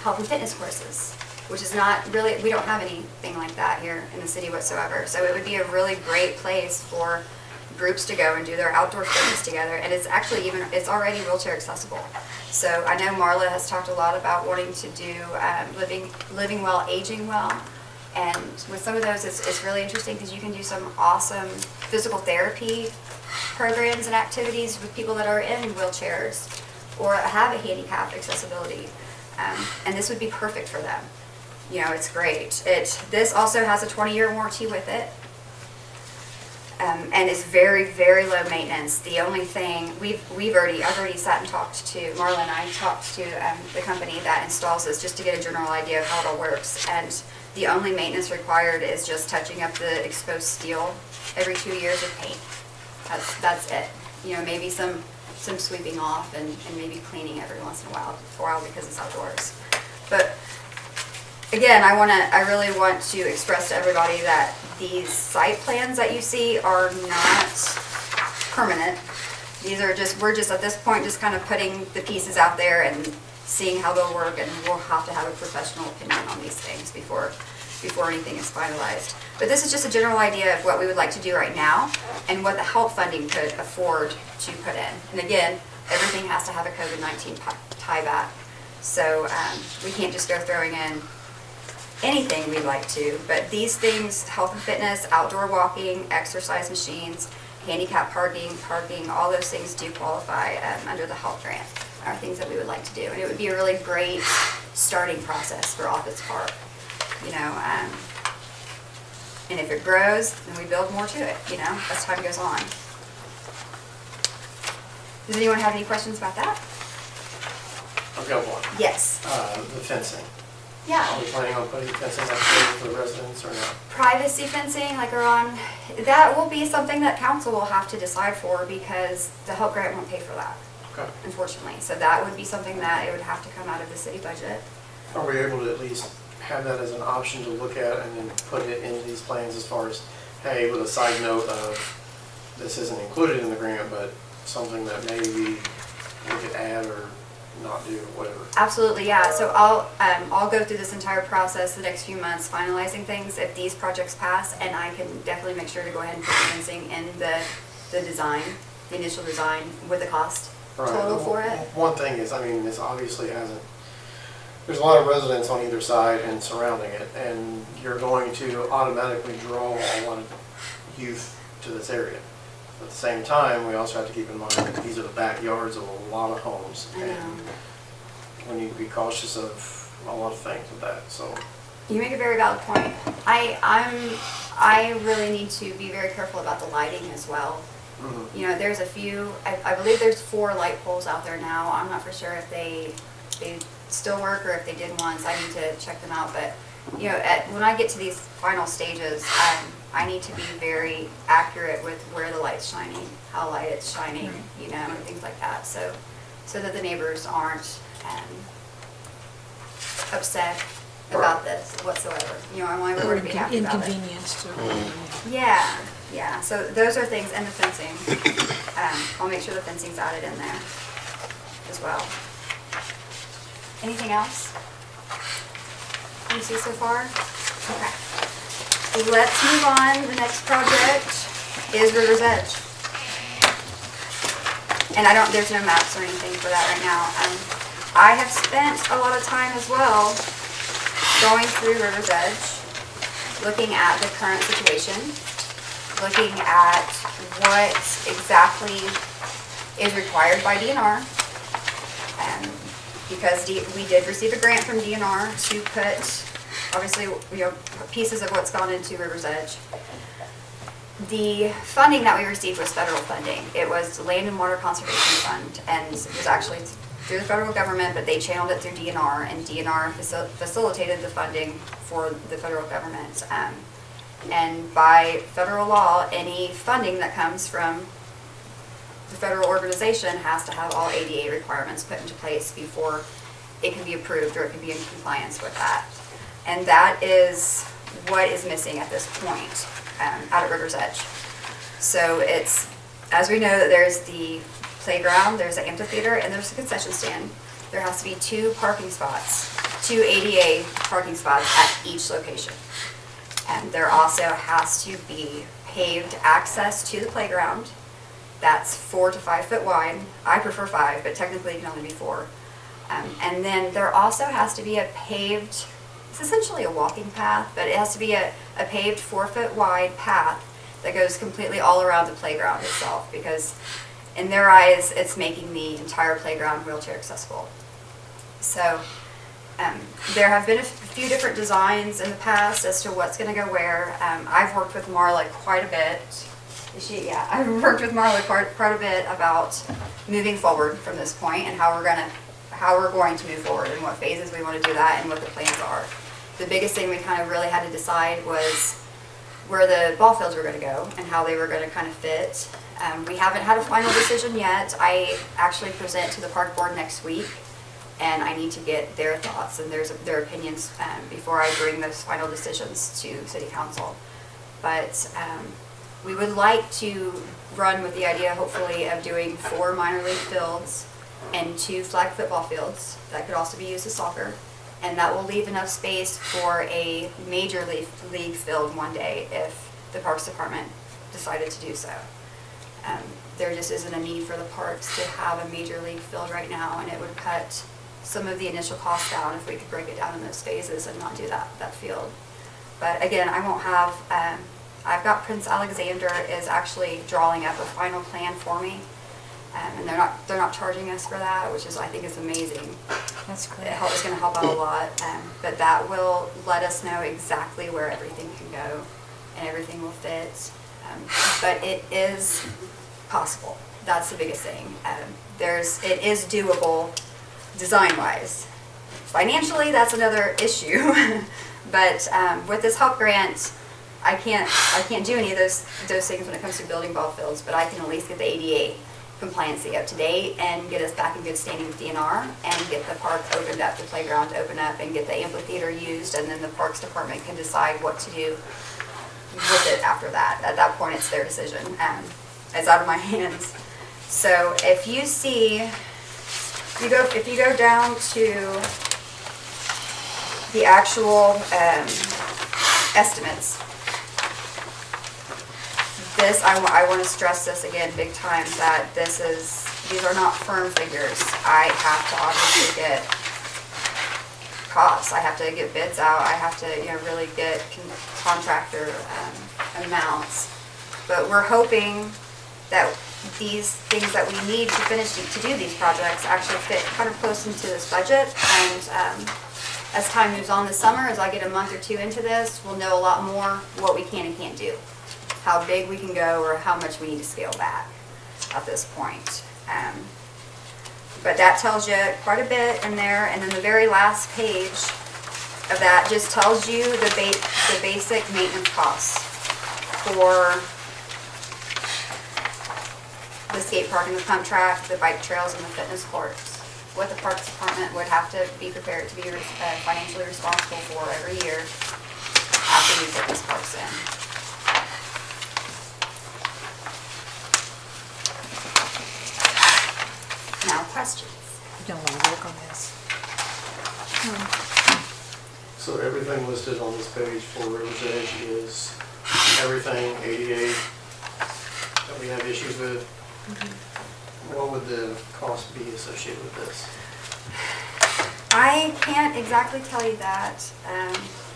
health and fitness courses, which is not really, we don't have anything like that here in the city whatsoever. So it would be a really great place for groups to go and do their outdoor fitness together, and it's already wheelchair accessible. So I know Marla has talked a lot about wanting to do living well, aging well, and with some of those it's really interesting because you can do some awesome physical therapy programs and activities with people that are in wheelchairs or have a handicap accessibility, and this would be perfect for them. It's great. This also has a 20-year warranty with it. And it's very, very low maintenance. The only thing I've already sat and talked to, Marla and I talked to the company that installs this just to get a general idea of how it all works. And the only maintenance required is just touching up the exposed steel every 2 years with paint. That's it. Maybe some sweeping off and maybe cleaning every once in a while because it's outdoors. But again, I really want to express to everybody that these site plans that you see are not permanent. We're just at this point just kind of putting the pieces out there and seeing how they'll work, and we'll have to have a professional opinion on these things before anything is finalized. But this is just a general idea of what we would like to do right now and what the help funding could afford to put in. And again, everything has to have a COVID-19 tie back. So we can't just go throwing in anything we'd like to, but these things, health and fitness, outdoor walking, exercise machines, handicap parking, all those things do qualify under the HELP grant, are things that we would like to do. And it would be a really great starting process for Office Park, and if it grows, then we build more to it, as time goes on. Does anyone have any questions about that? I've got one. Yes. The fencing. Yeah. Are we planning on putting fencing up there for the residents or not? Privacy fencing, that will be something that council will have to decide for because the HELP grant won't pay for that, Okay. unfortunately. So that would be something that it would have to come out of the city budget. Are we able to at least have that as an option to look at and then put it into these plans as far as, hey, with a side note of, this isn't included in the grant, but something that maybe we could add or not do, whatever? Absolutely, yeah. So I'll go through this entire process the next few months, finalizing things if these projects pass, and I can definitely make sure to go ahead and put the fencing in the design, the initial design with the cost total for it. One thing is, this obviously hasn't there's a lot of residents on either side and surrounding it, and you're going to automatically draw a lot of youth to this area. At the same time, we also have to keep in mind that these are the backyards of a lot of homes, I know. and we need to be cautious of a lot of things with that, so. You make a very valid point. I really need to be very careful about the lighting as well. You know, there's a few, I believe there's 4 light poles out there now. I'm not for sure if they still work or if they did once. I need to check them out. But, you know, when I get to these final stages, I need to be very accurate with where the light's shining, how light it's shining, you know, and things like that. So that the neighbors aren't upset about this whatsoever. You know, I want everyone to be happy about it. Inconvenience to. Yeah, yeah, so those are things, and the fencing. I'll make sure the fencing's added in there as well. Anything else you see so far? Okay. Let's move on. The next project is River's Edge. And there's no maps or anything for that right now. I have spent a lot of time as well going through River's Edge, looking at the current situation, looking at what exactly is required by DNR, because we did receive a grant from DNR to put, obviously, you know, pieces of what's gone into River's Edge. The funding that we received was federal funding. It was the Land and Water Conservation Fund, and it was actually through the federal government, but they channeled it through DNR, and DNR facilitated the funding for the federal government. And by federal law, any funding that comes from the federal organization has to have all ADA requirements put into place before it can be approved or it can be in compliance with that. And that is what is missing at this point out at River's Edge. So it's, as we know, that there's the playground, there's the amphitheater, and there's the concession stand. There has to be 2 parking spots, 2 ADA parking spots at each location. And there also has to be paved access to the playground. That's 4 to 5 foot wide. I prefer 5, but technically it can only be 4. And then there also has to be a paved, it's essentially a walking path, but it has to be a paved 4 foot wide path that goes completely all around the playground itself, because in their eyes, it's making the entire playground wheelchair accessible. So there have been a few different designs in the past as to what's going to go where. I've worked with Marla quite a bit. I've worked with Marla quite a bit about moving forward from this point and how we're going to move forward and what phases we want to do that and what the plans are. The biggest thing we kind of really had to decide was where the ball fields were going to go and how they were going to kind of fit. We haven't had a final decision yet. I actually present to the park board next week, and I need to get their thoughts and their opinions before I bring those final decisions to City Council. But we would like to run with the idea, hopefully, of doing 4 minor league fields and 2 flag football fields that could also be used as soccer. And that will leave enough space for a major league field one day if the Parks Department decided to do so. There just isn't a need for the parks to have a major league field right now, and it would cut some of the initial costs down if we could break it down in those phases and not do that field. But again, I won't have, I've got Prince Alexander is actually drawing up a final plan for me. And they're not charging us for that, which is, I think, is amazing. That's great. It's going to help out a lot, but that will let us know exactly where everything can go and everything will fit. But it is possible. That's the biggest thing. It is doable design-wise. Financially, that's another issue. But with this HELP grant, I can't do any of those things when it comes to building ball fields, but I can at least get the ADA compliancy up to date and get us back in good standing with DNR and get the park opened up, the playground open up, and get the amphitheater used, and then the Parks Department can decide what to do with it after that. At that point, it's their decision. It's out of my hands. So if you see, if you go down to the actual estimates, this, I want to stress this again big time, that these are not firm figures. I have to obviously get costs. I have to get bids out, I have to, really get contractor amounts. But we're hoping that these things that we need to finish, to do these projects actually fit kind of close into this budget. And as time moves on this summer, as I get a month or two into this, we'll know a lot more what we can and can't do, how big we can go, or how much we need to scale back at this point. But that tells you quite a bit in there, and then the very last page of that just tells you the basic maintenance costs for the skate park and the pump track, the bike trails, and the fitness courts. What the Parks Department would have to be prepared to be financially responsible for every year after we put these parks in. Now, questions? You don't want to work on this. So everything listed on this page for River's Edge is everything ADA that we have issues with. What would the cost be associated with this? I can't exactly tell you that.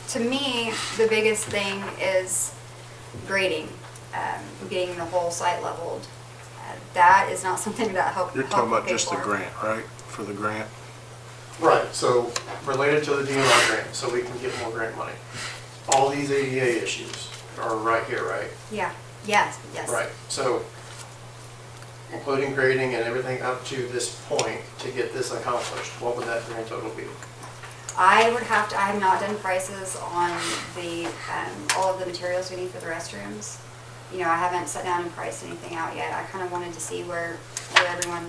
To me, the biggest thing is grading, getting the whole site leveled. That is not something that You're talking about just the grant, right? For the grant? Right, so related to the DNR grant, so we can get more grant money. All these ADA issues are right here, right? Yeah, yes. Right, so including grading and everything up to this point to get this accomplished, what would that grand total be? I have not done prices on the, all of the materials we need for the restrooms. I haven't sat down and priced anything out yet. I kind of wanted to see where everyone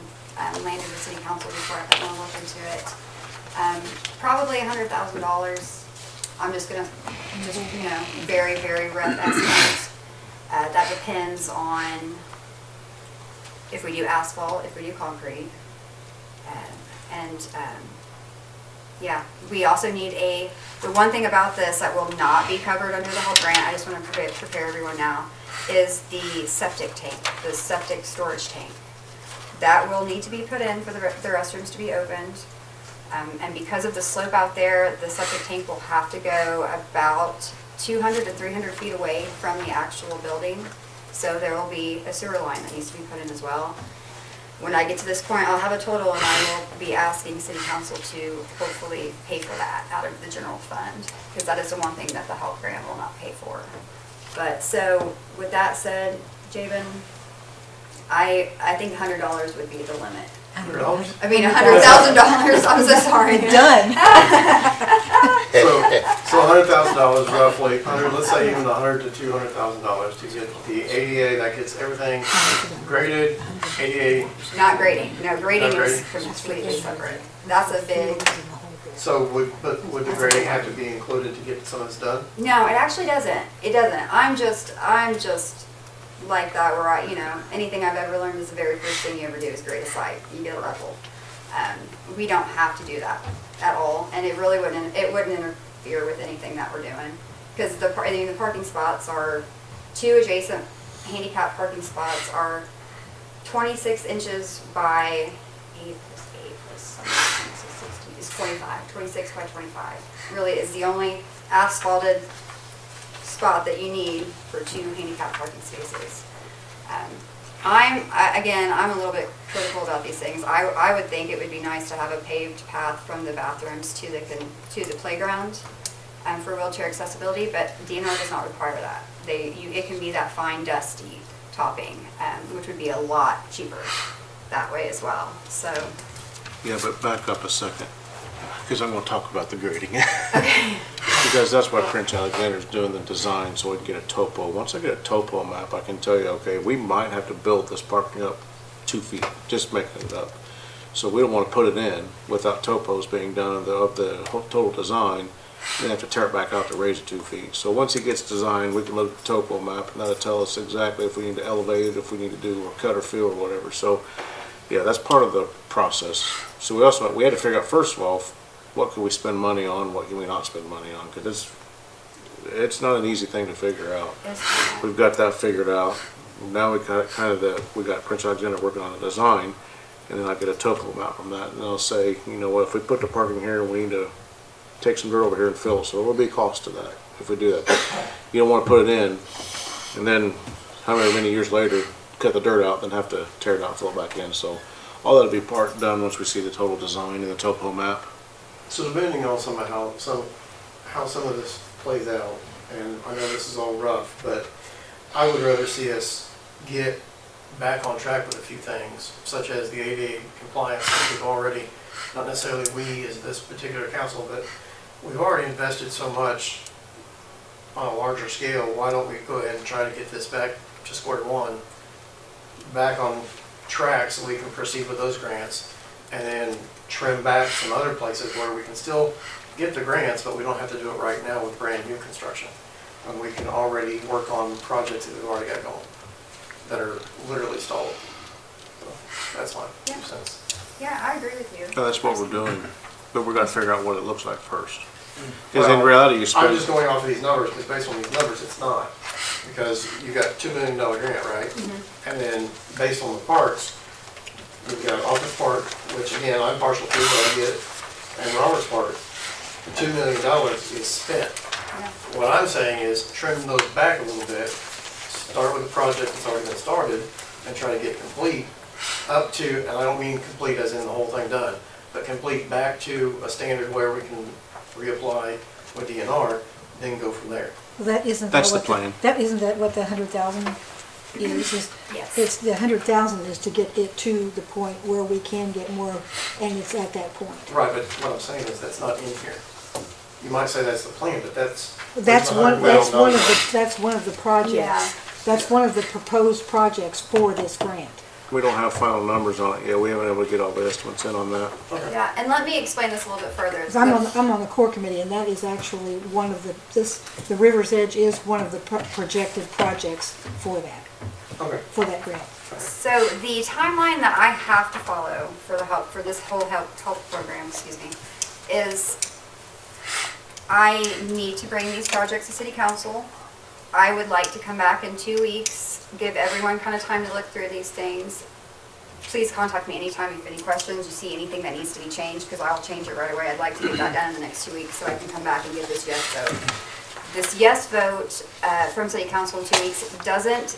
landed with City Council before I put one look into it. Probably $100,000. I'm just gonna, very, very rough estimate. That depends on if we do asphalt, if we do concrete. Yeah, we also need the one thing about this that will not be covered under the whole grant, I just want to prepare everyone now, is the septic tank, the septic storage tank. That will need to be put in for the restrooms to be opened. And because of the slope out there, the septic tank will have to go about 200 to 300 feet away from the actual building. So there will be a sewer line that needs to be put in as well. When I get to this point, I'll have a total, and I will be asking City Council to hopefully pay for that out of the general fund, because that is the one thing that the health grant will not pay for. But so with that said, Jabin, I think $100 would be the limit. $100? I mean, $100,000. I'm so sorry. Done. So $100,000 roughly, let's say even $100,000 to $200,000 to get the ADA that gets everything graded, ADA. Not grading. No, grading Not is grading. completely separate. That's a big. So would the grading have to be included to get some of this done? No, it actually doesn't. It doesn't. I'm just like that where anything I've ever learned is the very first thing you ever do is grade a site. You get a level. We don't have to do that at all, and it really wouldn't interfere with anything that we're doing, because the parking spots are, 2 adjacent handicap parking spots are 26 inches by 8 plus 8 plus 16 is 25, 26 by 25. Really is the only asphalted spot that you need for 2 handicap parking spaces. I'm a little bit critical about these things. I would think it would be nice to have a paved path from the bathrooms to the playground for wheelchair accessibility, but DNR does not require that. It can be that fine dusty topping, which would be a lot cheaper that way as well. So. Yeah, but back up a second, because I'm going to talk about the grading. Okay. Because that's why Prince Alexander's doing the design, so we can get a topo. Once I get a topo map, I can tell you, okay, we might have to build this parking up 2 feet, just making it up. So we don't want to put it in without topos being done of the total design, then have to tear it back out to raise it 2 feet. So once it gets designed, we can look at the topo map, and that'll tell us exactly if we need to elevate it, if we need to do or cut or fill or whatever. So yeah, that's part of the process. So we had to figure out, first of all, what can we spend money on, what can we not spend money on, because it's not an easy thing to figure out. We've got that figured out. Now we got we got Prince Alexander working on the design, and then I get a topo map from that, and they'll say, you know what, if we put the parking here, we need to take some dirt over here and fill it, so there will be a cost to that if we do that. But you don't wanna put it in, and then however many years later, cut the dirt out, then have to tear it out, fill it back in, so all that'll be done once we see the total design and the topo map. So depending on how some of this plays out, and I know this is all rough, but I would rather see us get back on track with a few things, such as the ADA compliance that we've already, not necessarily we as this particular council, but we've already invested so much on a larger scale. Why don't we go ahead and try to get this back to square one, back on track so we can proceed with those grants, and then trim back some other places where we can still get the grants, but we don't have to do it right now with brand new construction. And we can already work on projects that we've already got going that are literally stalled. So that's my 2 cents. Yeah, I agree with you. No, that's what we're doing, but we're gonna figure out what it looks like first. Because in reality, you I'm spend, just going off of these numbers, because based on these numbers, it's not. Because you got $2 million grant, right? And then based on the parks, you've got Office Park, which again, I'm partial to, but I get it, and Roberts Park. The $2 million is spent. What I'm saying is trim those back a little bit, start with a project that's already been started, and try to get complete up to, and I don't mean complete as in the whole thing done, but complete back to a standard where we can reapply with DNR, then go from there. Well, that isn't. That's what the plan. That isn't that what the 100,000 is? Yes. It's the 100,000 is to get it to the point where we can get more, and it's at that point. Right, but what I'm saying is that's not in here. You might say that's the plan, but that's. That's one of the projects. Yeah. That's one of the proposed projects for this grant. we don't have final numbers on it yet. We haven't been able to get all the estimates in on that. Yeah, and let me explain this a little bit further. 'Cause I'm on the core committee, and that is actually one of the River's Edge is one of the projected projects for that, for that grant. So the timeline that I have to follow for the help, for this whole health program, excuse me, is I need to bring these projects to City Council. I would like to come back in 2 weeks, give everyone kind of time to look through these things. Please contact me anytime if you have any questions, you see anything that needs to be changed, because I'll change it right away. I'd like to get that done in the next 2 weeks so I can come back and get this yes vote. This yes vote from City Council in 2 weeks doesn't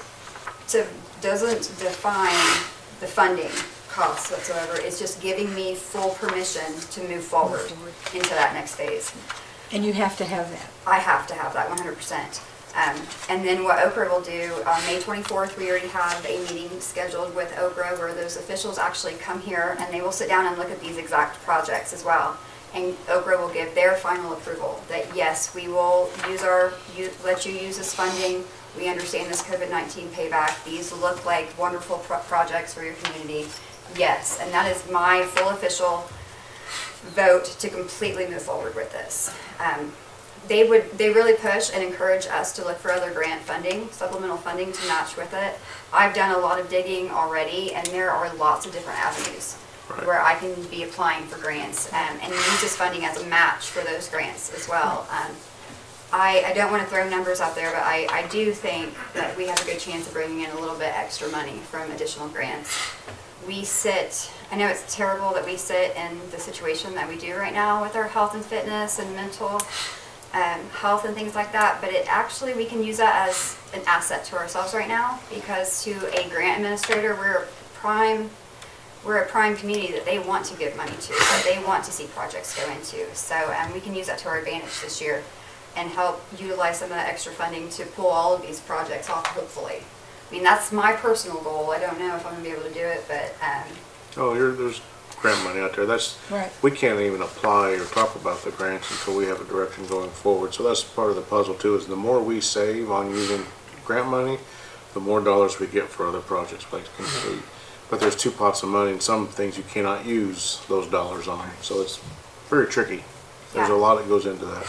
define the funding costs whatsoever. It's just giving me full permission to move forward into that next phase. And you have to have that. I have to have that 100%. And then what Okra will do, on May 24th, we already have a meeting scheduled with Okra where those officials actually come here and they will sit down and look at these exact projects as well. And Okra will give their final approval that yes, we will let you use this funding. We understand this COVID-19 payback. These look like wonderful projects for your community. Yes, and that is my full official vote to completely move forward with this. They really push and encourage us to look for other grant funding, supplemental funding to match with it. I've done a lot of digging already, and there are lots of different avenues where I can be applying for grants and use this funding as a match for those grants as well. I don't want to throw numbers out there, but I do think that we have a good chance of bringing in a little bit extra money from additional grants. I know it's terrible that we sit in the situation that we do right now with our health and fitness and mental health and things like that, but we can use that as an asset to ourselves right now, because to a grant administrator, we're a prime community that they want to give money to, that they want to see projects go into. So we can use that to our advantage this year and help utilize some of that extra funding to pull all of these projects off, hopefully. I mean, that's my personal goal. I don't know if I'm gonna be able to do it, but There's grant money out there. Right. We can't even apply or talk about the grants until we have a direction going forward. So that's part of the puzzle too, is the more we save on using grant money, the more dollars we get for other projects like complete. But there's two pots of money, and some things you cannot use those dollars on. So it's very tricky. There's a lot that goes into that.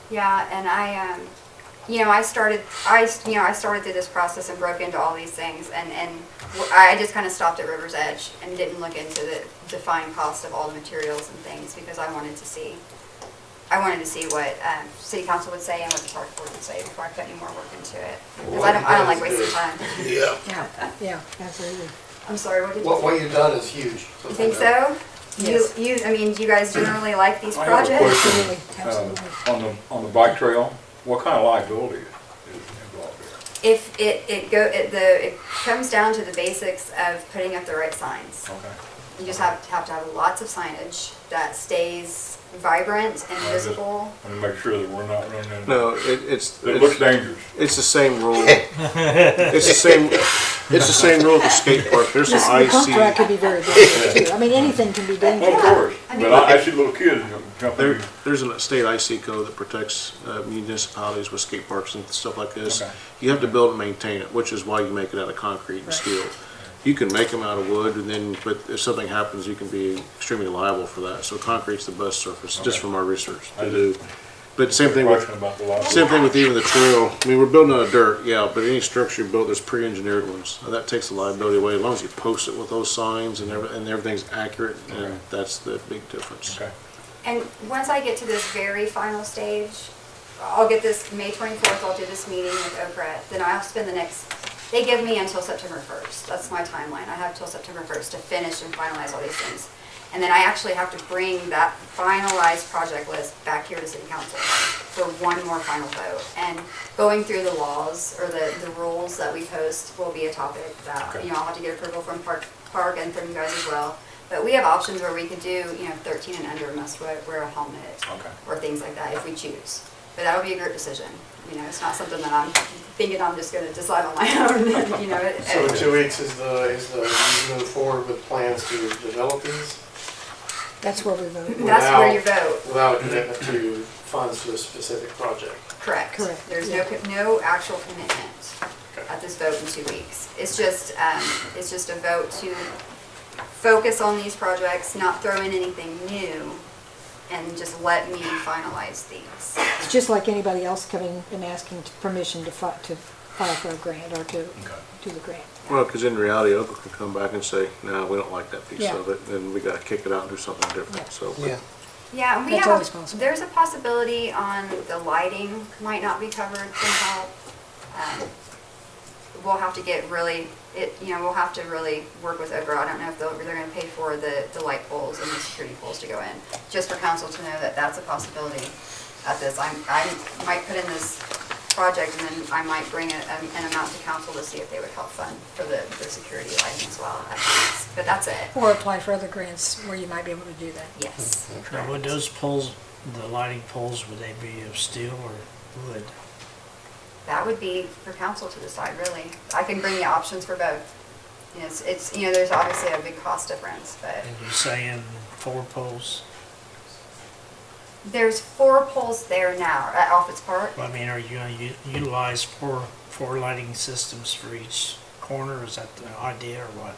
yeah, and I started through this process and broke into all these things, and I just kind of stopped at River's Edge and didn't look into the defined cost of all the materials and things, because I wanted to see what City Council would say and what the park board would say before I put any more work into it. Because I don't like wasting time. Yeah. Yeah, absolutely. I'm sorry, what did you say? What you've done is huge. You think so? Yes. I mean, do you guys generally like these I have a projects? question. Absolutely. On the bike trail, what kind of liability is involved there? If it comes down to the basics of putting up the right signs. Okay. You just have to have lots of signage that stays vibrant and visible. And make sure that we're not running into. No, It looks dangerous. it's the same rule. It's the same rule with the skate park. There's some The pump track icy, could be very dangerous too. I mean, anything can be Well, of dangerous. course, I mean- but I see little kids jumping. there's a state IC code that protects municipalities with skate parks and stuff like this. Okay. You have to build and maintain it, which is why you make it out of concrete and steel. You can make them out of wood, and then, but if something happens, you can be extremely liable for that. So concrete's the best surface, just Okay. from our research I to do. But same thing Question with, about the liability. same thing with even the trail. I mean, we're building out of dirt, yeah, but any structure you build, there's pre-engineered ones. And that takes the liability away, as long as you post it with those signs and everything's accurate, Okay. and that's the big difference. Okay. And once I get to this very final stage, I'll get this, May 24th, I'll do this meeting with OPRET, then I'll spend the next, they give me until September 1st. That's my timeline. I have till September 1st to finish and finalize all these things. And then I actually have to bring that finalized project list back here to City Council for one more final vote. And going through the laws or the rules that we post will be a topic that, Okay. I'll have to get approval from Park and from you guys as well. But we have options where we could do, 13 and under must wear a helmet Okay. or things like that if we choose. But that would be a group decision. It's not something that I'm thinking I'm just gonna decide on my own, So in 2 weeks is you move forward with plans to develop these That's where we vote. That's where you vote. without a commitment to funds to a specific project. Correct. Correct, There's yeah. no actual commitment at this vote in 2 weeks. It's just a vote to focus on these projects, not throw in anything new, and just let me finalize these. It's just like anybody else coming and asking permission to file for a grant or to do the grant. Well, because in reality, Oakland can come back and say, no, we don't like that piece Yeah. of it, and we gotta kick it out and do something different, Yeah. so. Yeah, and we That's have, always possible. there's a possibility on the lighting might not be covered somehow. We'll have to get really, we'll have to really work with OGRA. I don't know if they're gonna pay for the light poles and the security poles to go in. Just for council to know that that's a possibility at this. I might put in this project and then I might bring an amount to council to see if they would help fund for the security lighting as well. But that's it. Or apply for other grants where you might be able to do that. Yes. Now, would those poles, the lighting poles, would they be of steel or wood? That would be for council to decide, really. I can bring the options for both. There's obviously a big cost difference, but And you're saying 4 poles? there's 4 poles there now at Office Park. I mean, are you gonna utilize four lighting systems for each corner? Is that the idea or what?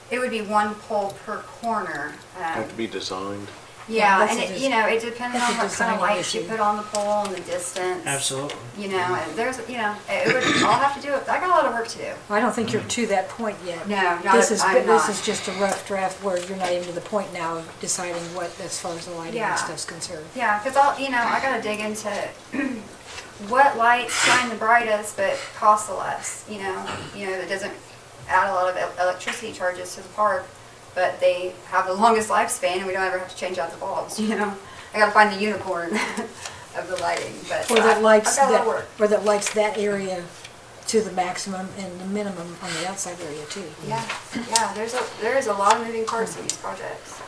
It would be 1 pole per corner. Have to be designed. Yeah, that's and a it depends that's on a what kind design of lights you issue. put on the pole and the distance. Absolutely. And there's, I'll have to do it. I got a lot of work to do. I don't think you're to that point yet. No, not This I'm is not. just a rough draft where you're not even to the point now of deciding what, as far as the lighting Yeah. and stuff's concerned. Yeah, because I gotta dig into what lights shine the brightest but cost the less. It doesn't add a lot of electricity charges to the park, but they have the longest lifespan and we don't ever have to change out the bulbs. I gotta find the unicorn of the lighting, but Or that lights I've got a lot of that, work. or that lights that area to the maximum and the minimum on the outside area too. Yeah, there is a lot of moving parts in these projects.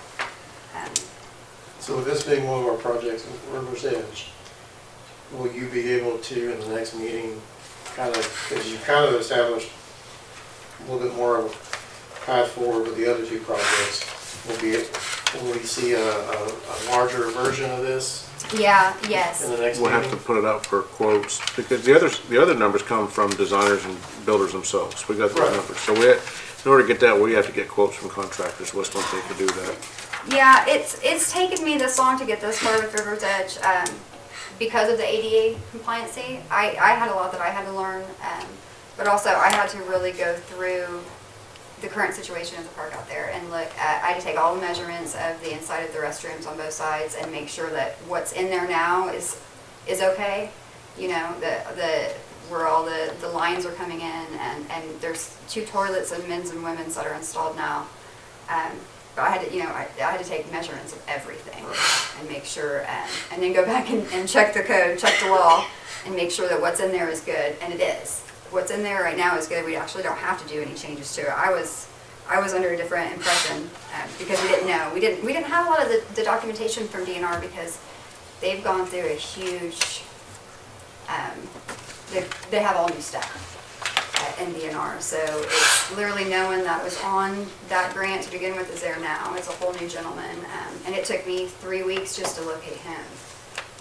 So with this being one of our projects in River's Edge, will you be able to, in the next meeting, because you've kind of established a little bit more of a path forward with the other 2 projects, will we see a larger version of this Yeah, yes. in the next We'll have to meeting? put it out for quotes, because the other numbers come from designers and builders themselves. We got those Right. numbers. So in order to get that, we have to get quotes from contractors, what's one thing to do that. Yeah, it's taken me this long to get this far with River's Edge because of the ADA compliancy. I had a lot that I had to learn, but also I had to really go through the current situation of the park out there and look at, I had to take all the measurements of the inside of the restrooms on both sides and make sure that what's in there now is okay. Where all the lines are coming in and there's 2 toilets and men's and women's that are installed now. But I had to, I had to take measurements of everything and make sure, and then go back and check the code, check the law, and make sure that what's in there is good, and it is. What's in there right now is good. We actually don't have to do any changes to it. I was under a different impression because we didn't know. We didn't have a lot of the documentation from DNR because they've gone through a huge. They have all new staff in DNR, so it's literally no one that was on that grant to begin with is there now. It's a whole new gentleman, and it took me 3 weeks just to locate him.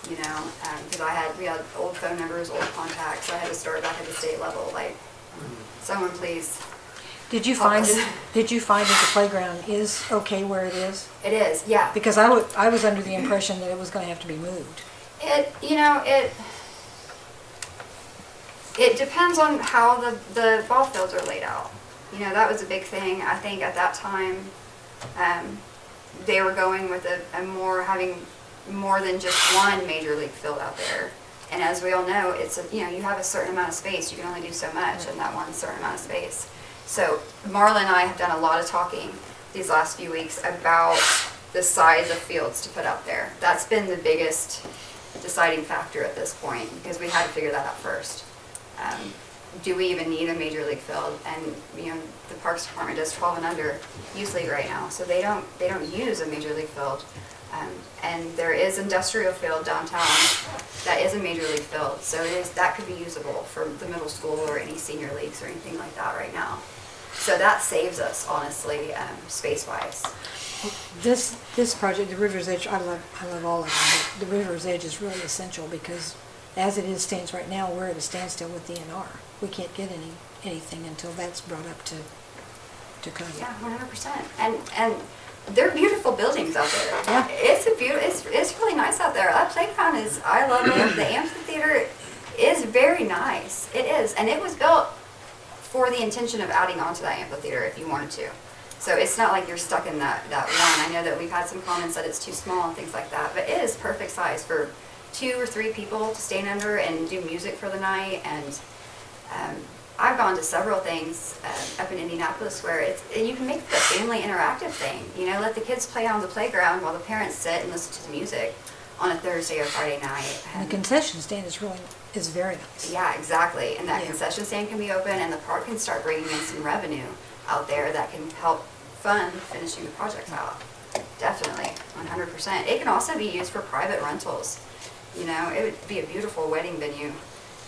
Because we had old phone numbers, old contacts. So I had to start back at the state level. Like, someone please. Did you find that the playground is okay where it is? It is, yeah. Because I was under the impression that it was going to have to be moved. It depends on how the ball fields are laid out. That was a big thing. I think at that time, they were going with having more than just one major league field out there. And as we all know, you have a certain amount of space. You can only do so much in that one certain amount of space. So Marla and I have done a lot of talking these last few weeks about the size of fields to put out there. That's been the biggest deciding factor at this point because we had to figure that out first. Do we even need a major league field? And the Parks Department does 12 and under youth league right now, so they don't use a major league field. And there is industrial field downtown that is a major league field, so that could be usable for the middle school or any senior leagues or anything like that right now. So that saves us, honestly, space-wise. This project, the River's Edge, I love all of them. The River's Edge is really essential because as it stands right now, we're at a standstill with DNR. We can't get anything until that's brought up to code. Yeah, 100%. And they're beautiful buildings out there. Yeah. It's really nice out there. That playground I love it. The amphitheater is very nice. It is. And it was built for the intention of adding on to that amphitheater if you wanted to. So it's not like you're stuck in that one. I know that we've had some comments that it's too small and things like that, but it is perfect size for 2 or 3 people to stand under and do music for the night. And I've gone to several things up in Indianapolis where you can make the family interactive thing. Let the kids play on the playground while the parents sit and listen to the music on a Thursday or Friday night. And the concession stand is very nice. Yeah, exactly. And that concession stand can be open, and the park can start bringing in some revenue out there that can help fund finishing the projects out. Definitely, 100%. It can also be used for private rentals. It would be a beautiful wedding venue.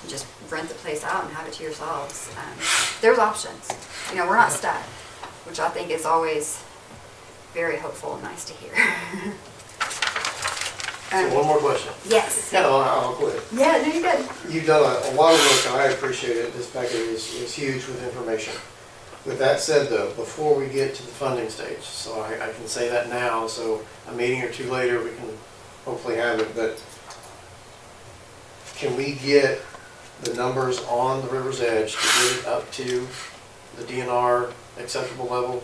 Just rent the place out and have it to yourselves. There's options. We're not stuck, which I think is always very hopeful and nice to hear. So one more question. Yes. No, I'll quit. Yeah, no, you're good. You've done a lot of work, and I appreciate it. This package is huge with information. With that said, though, before we get to the funding stage, so I can say that now, so a meeting or two later, we can hopefully have it, but can we get the numbers on the River's Edge to get it up to the DNR acceptable level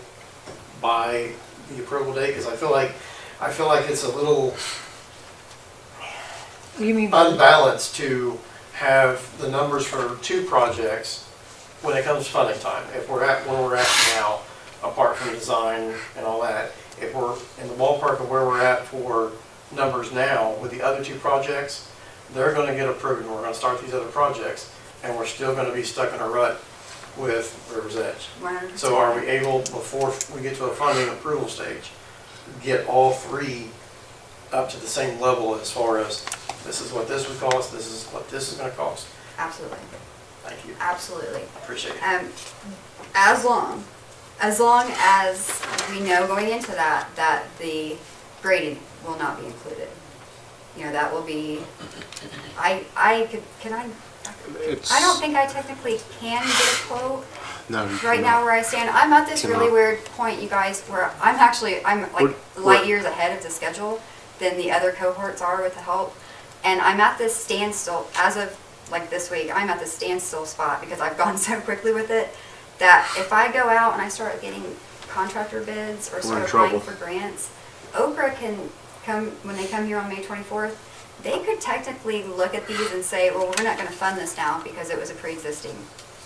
by the approval date? Because I feel like it's a little unbalanced to have the numbers for 2 projects when it comes to funding time. If we're at where we're at now, apart from design and all that, if we're in the ballpark of where we're at for numbers now with the other 2 projects, they're going to get approved and we're going to start these other projects, and we're still going to be stuck in a rut with River's Edge. 100%. So are we able, before we get to a funding approval stage, get all 3 up to the same level as far as this is what this would cost, this is what this is going to cost? Absolutely. Thank you. Absolutely. Appreciate it. As long as we know going into that the grading will not be included. That will be, I don't think I technically can get a quote right now where I stand. I'm at this really weird point, you guys, where I'm like light years ahead of the schedule than the other cohorts are with the help. And I'm at this standstill as of like this week. I'm at this standstill spot because I've gone so quickly with it that if I go out and I start getting contractor bids or start applying for grants, Okra can come, when they come here on May 24th, they could technically look at these and say, well, we're not going to fund this now because it was a pre-existing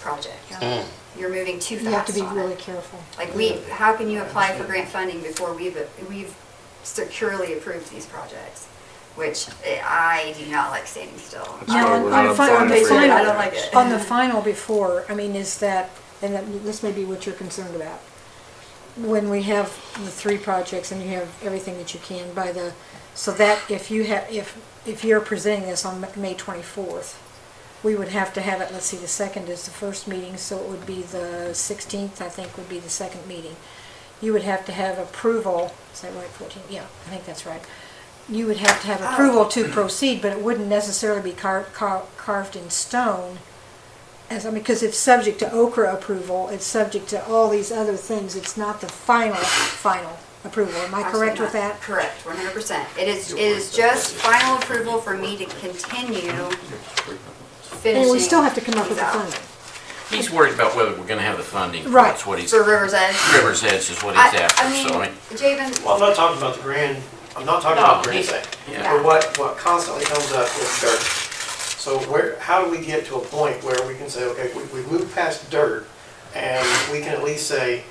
project. Yeah. You're moving too You have to fast be on really it. careful. Like how can you apply for grant funding before we've securely approved these projects? Which I do not like standing still. Now, why we're not on final, applying for I don't like it. on the final before, I mean, is that, and this may be what you're concerned about. When we have the 3 projects and you have everything that you can by so that if you're presenting this on May 24th, we would have to have it, let's see, the 2nd is the first meeting, so it would be the 16th, I think, would be the second meeting. You would have to have approval, is that right, 14? Yeah, I think that's right. You would have to have approval to proceed, but it wouldn't necessarily be carved in stone. Because it's subject to Okra approval, it's subject to all these other things, it's not the final approval. Am I correct with that? Correct, 100%. It is just final approval for me to continue finishing. And we still have to come up with these the out. funding. He's worried about whether we're gonna have the funding. Right. That's what he's, For River's Edge. River's Edge is what he's after, so I mean. Jabin, Well, I'm not talking about the grand, I'm not talking about the grand thing. Yeah. But what constantly comes up is dirt. So how do we get to a point where we can say, okay, we've moved past dirt, and we can at least say,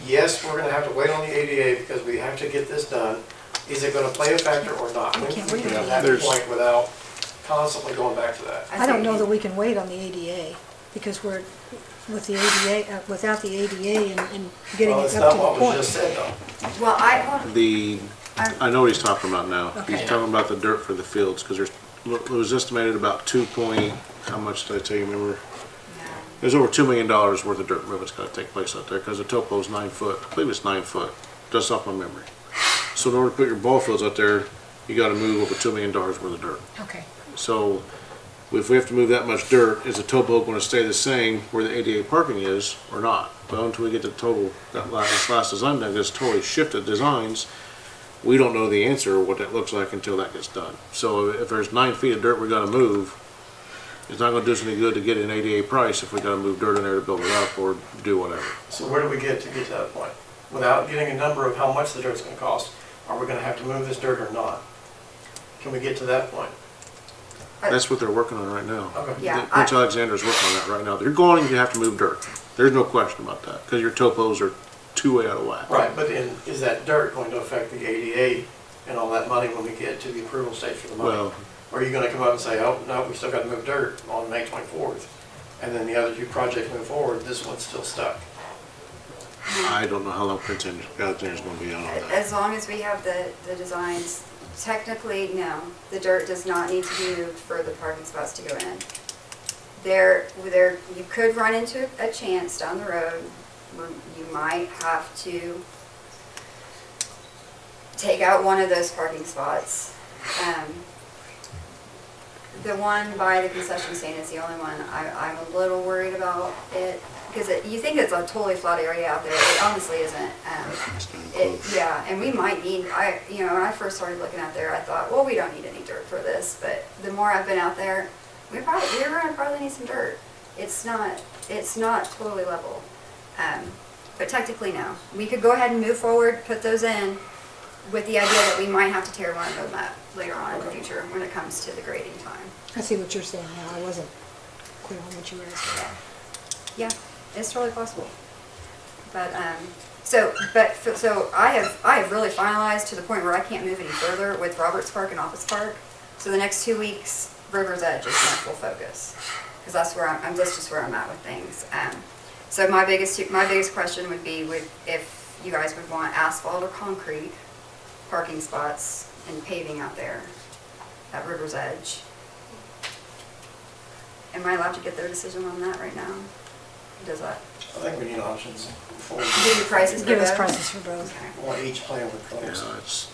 yes, we're gonna have to wait on the ADA because we have to get this done. Is it gonna play a factor or not? When can we get to that There's- point without constantly going back to that? I don't know that we can wait on the ADA, because we're, with the ADA, without the ADA and getting Well, it it's up not to what the was just point. said though. well, I know what he's talking about now. He's Okay. talking about the dirt for the fields, because it was estimated about how much did I tell you, remember? There's over $2 million worth of dirt movement that's gotta take place out there, because the topo's 9 foot, I believe it's 9 foot, just off my memory. So in order to put your ball fields out there, you gotta move over $2 million worth of dirt. Okay. So if we have to move that much dirt, is the topo gonna stay the same where the ADA parking is, or not? Well, until we get the total, this last design done, it's totally shifted designs, we don't know the answer, what that looks like until that gets done. So if there's 9 feet of dirt we gotta move, it's not gonna do us any good to get an ADA price if we gotta move dirt in there to build it up or do whatever. So where do we get to that point? Without getting a number of how much the dirt's gonna cost, are we gonna have to move this dirt or not? Can we get to that point? That's what they're working on right now. Okay. Yeah, Prince Alexander's working on that right now. They're going, you have to move dirt. There's no question about that, because your topos are way out of whack. Right, but then is that dirt going to affect the ADA and all that money when we get to the approval stage for the money? Well, Or are you gonna come up and say, oh, no, we still gotta move dirt on May 24th? And then the other 2 projects move forward, this one's still stuck? I don't know how long Prince Alexander's gonna be on that. as long as we have the designs, technically, no, the dirt does not need to be moved for the parking spots to go in. You could run into a chance down the road where you might have to take out one of those parking spots. The one by the concession stand is the only one I'm a little worried about it, because you think it's a totally flat area out there, it honestly isn't. Yeah, and we might need, when I first started looking out there, I thought, well, we don't need any dirt for this, but the more I've been out there, we're gonna probably need some dirt. It's not totally level. But technically, no. We could go ahead and move forward, put those in, with the idea that we might have to tear one of them up later on in the future when it comes to the grading time. I see what you're saying now. I wasn't clear on what you were asking. Yeah, it's totally possible. But, so I have really finalized to the point where I can't move any further with Roberts Park and Office Park. So the next 2 weeks, River's Edge is my full focus, because that's just where I'm at with things. So my biggest question would be if you guys would want asphalt or concrete parking spots and paving out there at River's Edge. Am I allowed to get their decision on that right now? Does that? I think we need options. Give you prices for Give us both? prices for both. Okay. What each plan would cost. Yeah, it's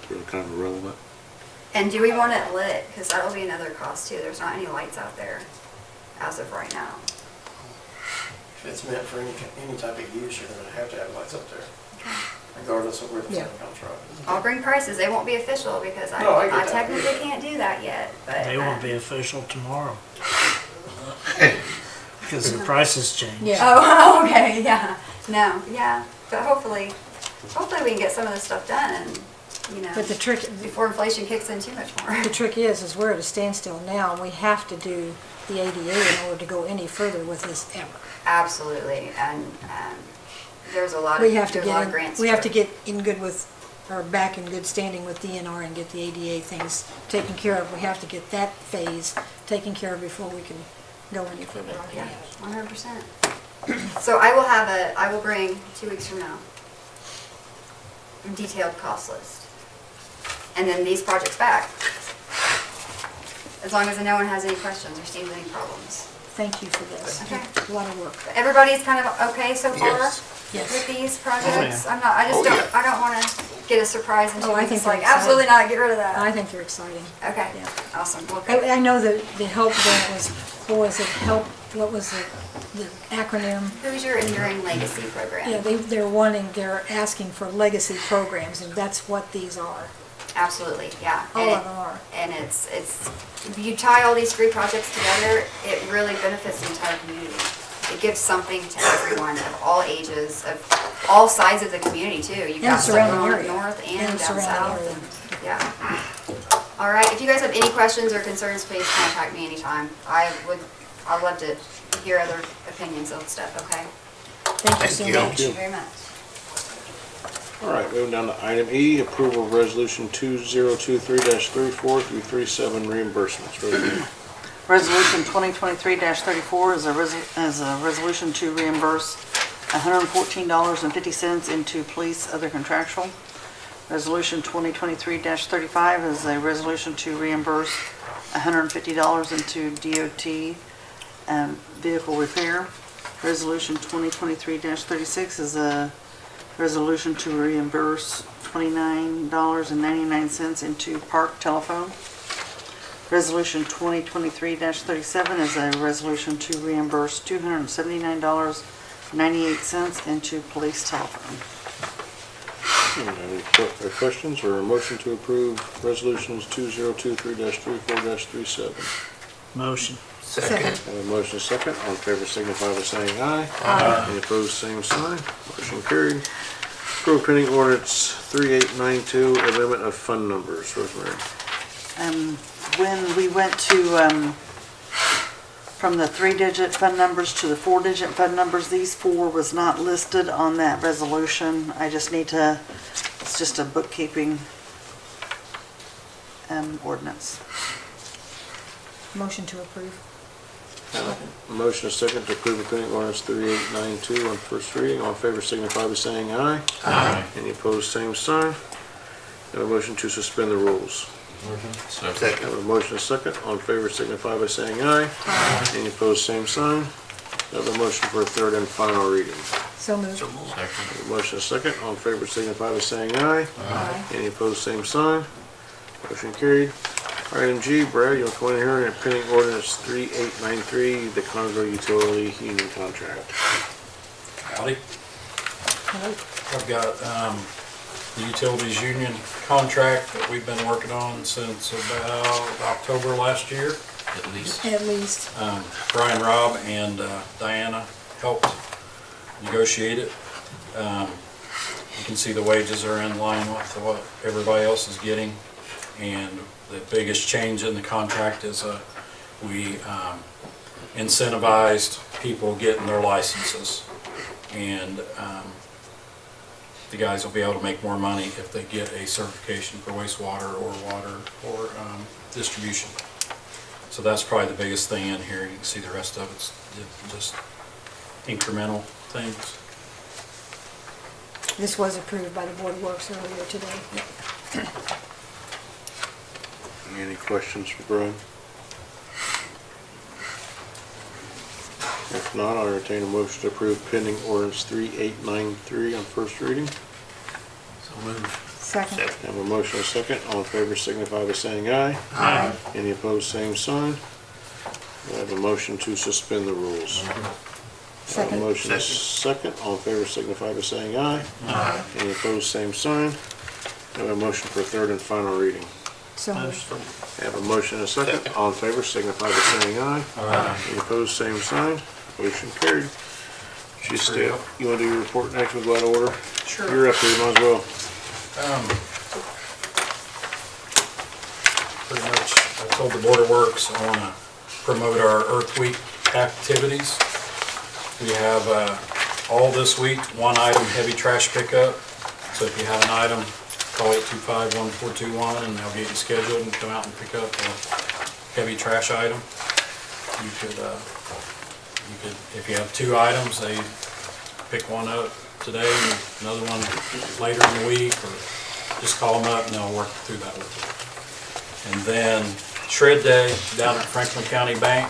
really kind of irrelevant. And do we want it lit? Because that'll be another cost too. There's not any lights out there as of right now. If it's meant for any type of use, you're gonna have to have lights up there, regardless of where the Yeah. sun comes from. I'll bring prices. They won't be official because No, I get I that. technically can't do that yet, but. They won't be official tomorrow. Because the prices change. Yeah. Oh, okay, yeah. No, yeah. But hopefully we can get some of this stuff done and, But the trick, before inflation kicks in too much more. the trick is we're at a standstill now, and we have to do the ADA in order to go any further with this ever. Absolutely, and there's a lot of, We have to there's a lot get, of grants. we have for to it. get in good with, or back in good standing with DNR and get the ADA things taken care of. We have to get that phase taken care of before we can go any further on Yeah, that. 100%. So I will bring 2 weeks from now, a detailed cost list. And then these projects back. As long as no one has any questions or sees any problems. Thank you for this. Okay. A lot of work. Everybody's kind of okay so far Yes. Yes. with these projects? yeah. I'm not, I don't want to get a surprise and Oh, I it's think like, they're exciting. absolutely not, get rid of that. I think they're exciting. Okay, Yeah. awesome. Well, great. I know that the HELP grant was, what was it, HELP, what was the acronym? Hoosier Enduring Legacy Program. Yeah, they're asking for legacy programs, and that's what these are. Absolutely, yeah. All And of them are. And it's, if you tie all these 3 projects together, it really benefits the entire community. It gives something to everyone of all ages, of all sides of the community too. You've And got the stuff surrounding going on area. north and And the down surrounding south. And, yeah. All right, if you guys have any questions or concerns, please contact me anytime. I'd love to hear other opinions of stuff, okay? Thank you so much. Thank you very much. All right, moving down to item E, approval of resolution 2023-34 through 37 reimbursements. Roseanne. Resolution 2023-34 is a resolution to reimburse $114.50 into police other contractual. Resolution 2023-35 is a resolution to reimburse $150 into DOT vehicle repair. Resolution 2023-36 is a resolution to reimburse $29.99 into park telephone. Resolution 2023-37 is a resolution to reimburse $279.98 into police telephone. Any questions or a motion to approve resolutions 2023-34-37? Motion. Second. Have a motion and a second. All in favor signify by saying aye. Aye. Any opposed, same sign. Motion carried. Approve pending ordinance 3892, amendment of fund numbers. Rosemary. When we went to, from the 3-digit fund numbers to the 4-digit fund numbers, these 4 was not listed on that resolution. I just need to, it's just a bookkeeping ordinance. Motion to approve. Motion and a second to approve pending ordinance 3892 on first reading. All in favor signify by saying aye. Aye. Any opposed, same sign. Have a motion to suspend the rules. Second. Have a motion and a second. All in favor signify by saying aye. Aye. Any opposed, same sign. Have a motion for a third and final reading. So moved. Have a motion and a second. All in favor signify by saying aye. Aye. Any opposed, same sign. Motion carried. Item G, Brad, you want to come in here and pending ordinance 3893, the Connersville Utility Union Contract. Howdy. Hello. I've got the Utilities Union contract that we've been working on since about October last year. At least. At least. Brian, Rob, and Diana helped negotiate it. You can see the wages are in line with what everybody else is getting. And the biggest change in the contract is we incentivized people getting their licenses. And the guys will be able to make more money if they get a certification for wastewater or water or distribution. So that's probably the biggest thing in here. You can see the rest of it's just incremental things. This was approved by the Board of Works earlier today. Any questions for Brian? If not, I'll entertain a motion to approve pending ordinance 3893 on first reading. So moved. Second. Have a motion and a second. All in favor signify by saying aye. Aye. Any opposed, same sign. We have a motion to suspend the rules. Have a Second. motion and a second. All in favor signify by saying aye. Aye. Any opposed, same sign. We have a motion for a third and final reading. So moved. Have a motion and a second. All in favor signify by saying aye. Aye. Any opposed, same sign. Motion carried. She's still, you want to do your report next? We'll go out of order? Sure. You're up here, might as well. Pretty much, I told the Board of Works I want to promote our Earth Week activities. We have all this week, one item heavy trash pickup. So if you have an item, call 825-1421 and they'll get you scheduled and come out and pick up a heavy trash item. You could, if you have 2 items, they pick one up today and another one later in the week, or just call them up and they'll work through that with you. And then Shred Day down at Franklin County Bank.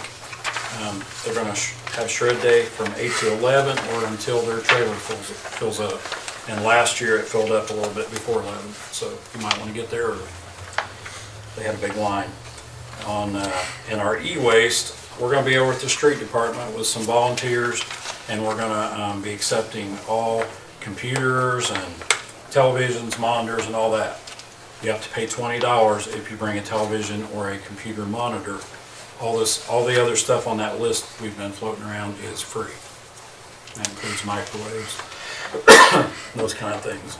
They're going to have Shred Day from 8 to 11 or until their trailer fills up. And last year it filled up a little bit before 11, so you might want to get there early. They had a big line. In our e-waste, we're going to be over at the street department with some volunteers, and we're going to be accepting all computers and televisions, monitors, and all that. You have to pay $20 if you bring a television or a computer monitor. All the other stuff on that list we've been floating around is free. That includes microwaves, those kind of things.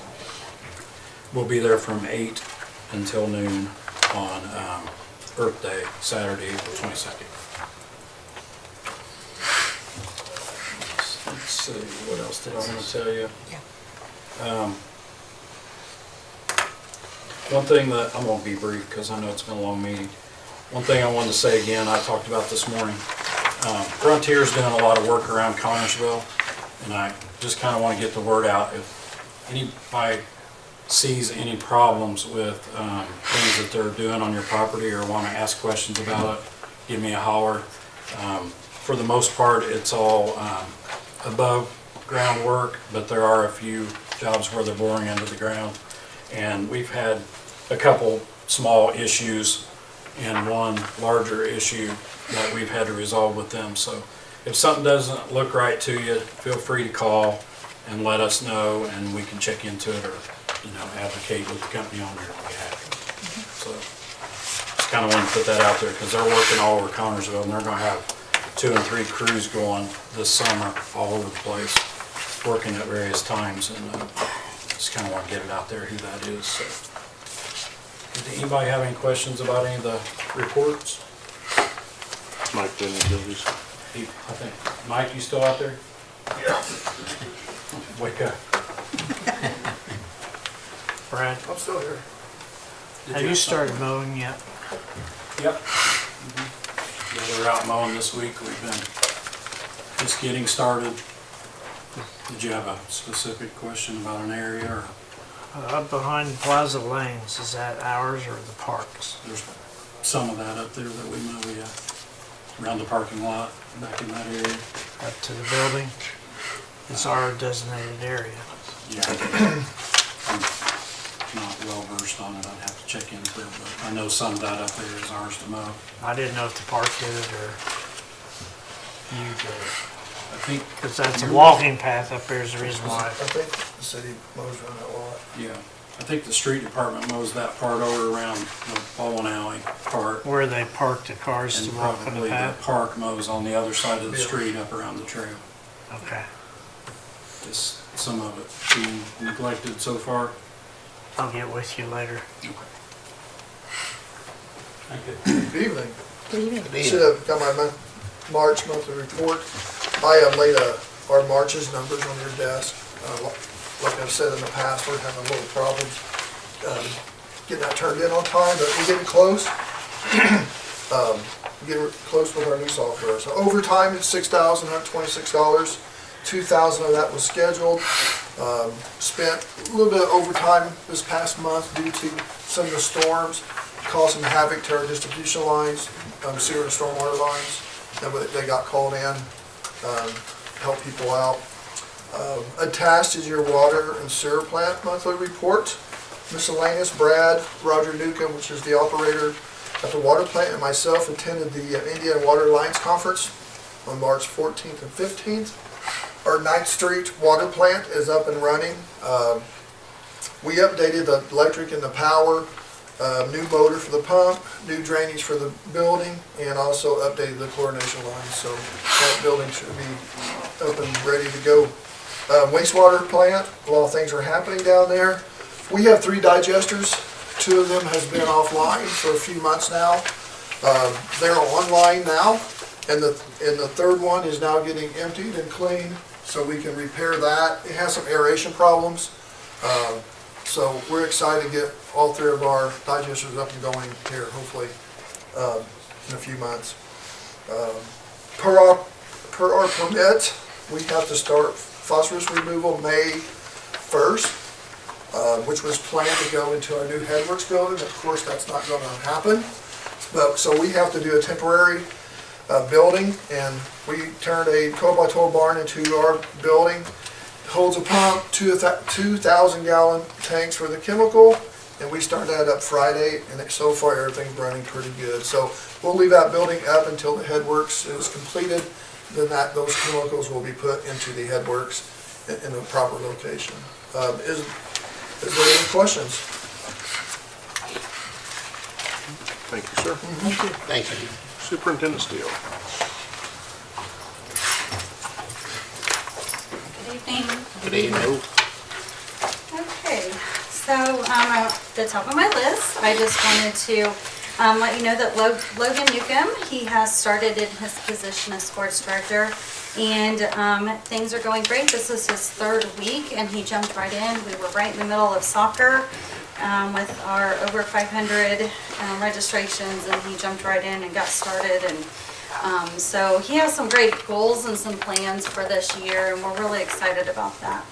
We'll be there from 8 until noon on Earth Day, Saturday, April 22nd. Let's see, what else did I want to tell you? One thing that, I'm going to be brief because I know it's been a long meeting. One thing I wanted to say again, I talked about this morning. Frontier's doing a lot of work around Connersville, and I just kind of want to get the word out. If anybody sees any problems with things that they're doing on your property or want to ask questions about it, give me a holler. For the most part, it's all above ground work, but there are a few jobs where they're boring into the ground. And we've had a couple small issues and one larger issue that we've had to resolve with them. So if something doesn't look right to you, feel free to call and let us know, and we can check into it or, advocate with the company on their behalf. So just kind of want to put that out there because they're working all over Connersville, and they're going to have 2 and 3 crews going this summer all over the place, working at various times, and just kind of want to get it out there who that is. So, did anybody have any questions about any of the reports? Mike doing the duties. I think, Mike, you still out there? Yeah. Wake up. Brad, I'm still here. have you started mowing yet? Yep. Yeah, they're out mowing this week. We've been just getting started. Did you have a specific question about an area, or? Up behind Plaza Lanes, is that ours or the parks? There's some of that up there that we mow, yeah. Around the parking lot, back in that area. Up to the building? It's our designated area. Yeah. I'm not well versed on it. I'd have to check into it, but I know some of that up there is ours to mow. I didn't know if the park did it or you did it. I think, Because that's a walking path up there is the reason why. I think the city mows around that lot. yeah, I think the street department mows that part over around the bowling alley part. Where they park the cars And to walk on the probably the path? park mows on the other side of the Yeah. street up around the trail. Okay. Just some of it being neglected so far. I'll get with you later. Thank you. Good evening. Good evening. Should have got my March monthly report. I laid our March's numbers on your desk. Like I've said in the past, we're having a little problems getting that turned in on time, but we're getting close. Getting close with our new software. So overtime is $6,126. 2,000 of that was scheduled. Spent a little bit of overtime this past month due to some of the storms, caused some havoc to our distribution lines, sewer and stormwater lines. They got called in, help people out. Attached is your water and sewer plant monthly report. Miscellaneous, Brad, Roger Newcomb, which is the operator at the water plant, and myself attended the Indiana Water Alliance Conference on March 14th and 15th. Our 9th Street water plant is up and running. We updated the electric and the power, new motor for the pump, new drainage for the building, and also updated the chlorination line. So that building should be up and ready to go. Wastewater plant, a lot of things are happening down there. We have 3 digesters. 2 of them has been offline for a few months now. They're online now, and the third one is now getting emptied and cleaned, so we can repair that. It has some aeration problems, so we're excited to get all three of our digesters up and going here, hopefully in a few months. Per our permit, we have to start phosphorus removal May 1st, which was planned to go into our new Headworks building. Of course, that's not going to happen. So we have to do a temporary building, and we turned a 12-by-12 barn into our building. Holds a pump, 2,000 gallon tanks for the chemical, and we started that up Friday, and so far everything's running pretty good. So we'll leave that building up until the Headworks is completed. Then those chemicals will be put into the Headworks in a proper location. Is there any questions? Thank you, sir. Thank you. Superintendent Steele. Good evening. Good evening. Okay, so at the top of my list, I just wanted to let you know that Logan Newcomb, he has started in his position as sports director, and things are going great. This is his third week, and he jumped right in. We were right in the middle of soccer with our over 500 registrations, and he jumped right in and got started. And so he has some great goals and some plans for this year, and we're really excited about that.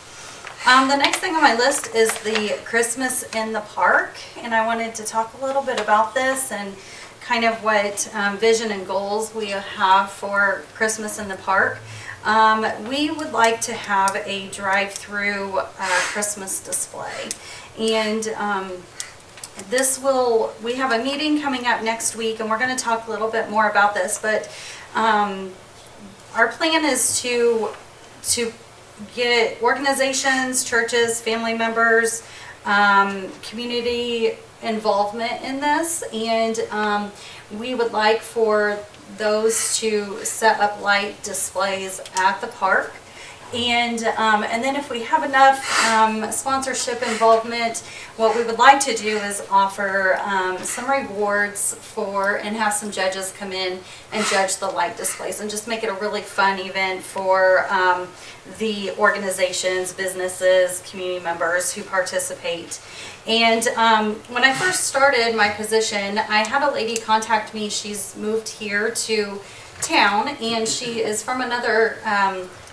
The next thing on my list is the Christmas in the Park, and I wanted to talk a little bit about this and kind of what vision and goals we have for Christmas in the Park. We would like to have a drive-through Christmas display, and we have a meeting coming up next week, and we're going to talk a little bit more about this, but our plan is to get organizations, churches, family members, community involvement in this, and we would like for those to set up light displays at the park. And then if we have enough sponsorship involvement, what we would like to do is offer some rewards and have some judges come in and judge the light displays, and just make it a really fun event for the organizations, businesses, community members who participate. And when I first started my position, I had a lady contact me. She's moved here to town, and she is from another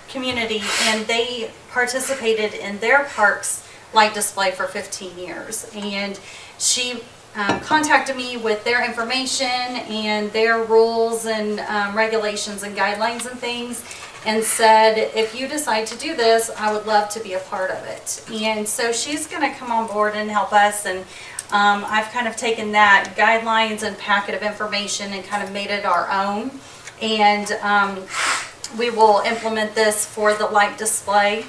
community, and they participated in their park's light display for 15 years. And she contacted me with their information and their rules and regulations and guidelines and things, and said, if you decide to do this, I would love to be a part of it. And so she's going to come on board and help us, and I've kind of taken that guidelines and packet of information and kind of made it our own. And we will implement this for the light display.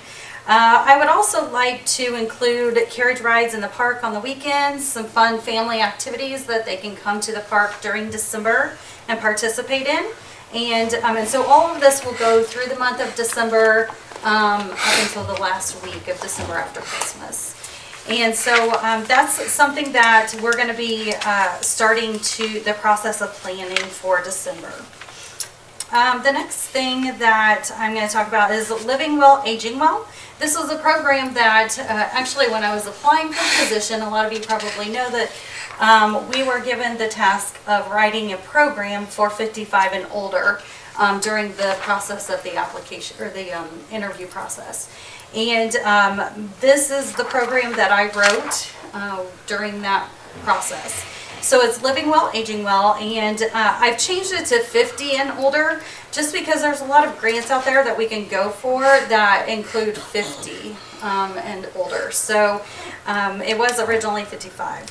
I would also like to include carriage rides in the park on the weekends, some fun family activities that they can come to the park during December and participate in. And so all of this will go through the month of December up until the last week of December after Christmas. And so that's something that we're going to be starting the process of planning for December. The next thing that I'm going to talk about is Living Well, Aging Well. This was a program that actually when I was applying for the position, a lot of you probably know that we were given the task of writing a program for 55 and older during the process of the application or the interview process. And this is the program that I wrote during that process. So it's Living Well, Aging Well, and I've changed it to 50 and older just because there's a lot of grants out there that we can go for that include 50 and older. So it was originally 55.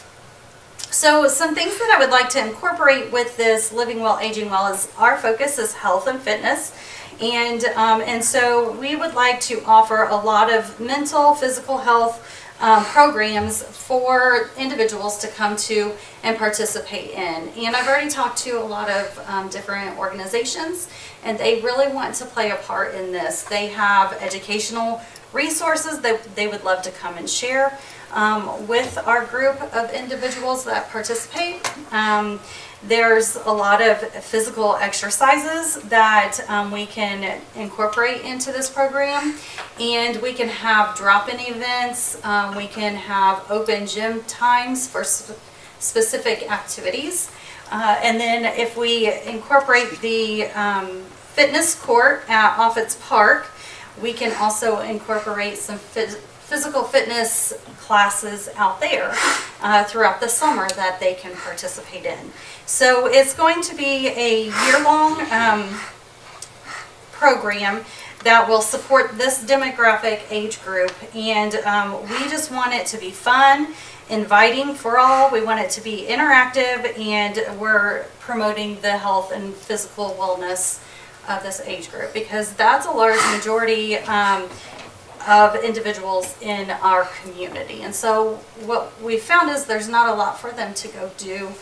So some things that I would like to incorporate with this Living Well, Aging Well is our focus is health and fitness. And so we would like to offer a lot of mental, physical health programs for individuals to come to and participate in. And I've already talked to a lot of different organizations, and they really want to play a part in this. They have educational resources that they would love to come and share with our group of individuals that participate. There's a lot of physical exercises that we can incorporate into this program, and we can have drop-in events. We can have open gym times for specific activities. And then if we incorporate the fitness court at Offutt's Park, we can also incorporate some physical fitness classes out there throughout the summer that they can participate in. So it's going to be a year-long program that will support this demographic age group, and we just want it to be fun, inviting for all. We want it to be interactive, and we're promoting the health and physical wellness of this age group, because that's a large majority of individuals in our community. And so what we found is there's not a lot for them to go do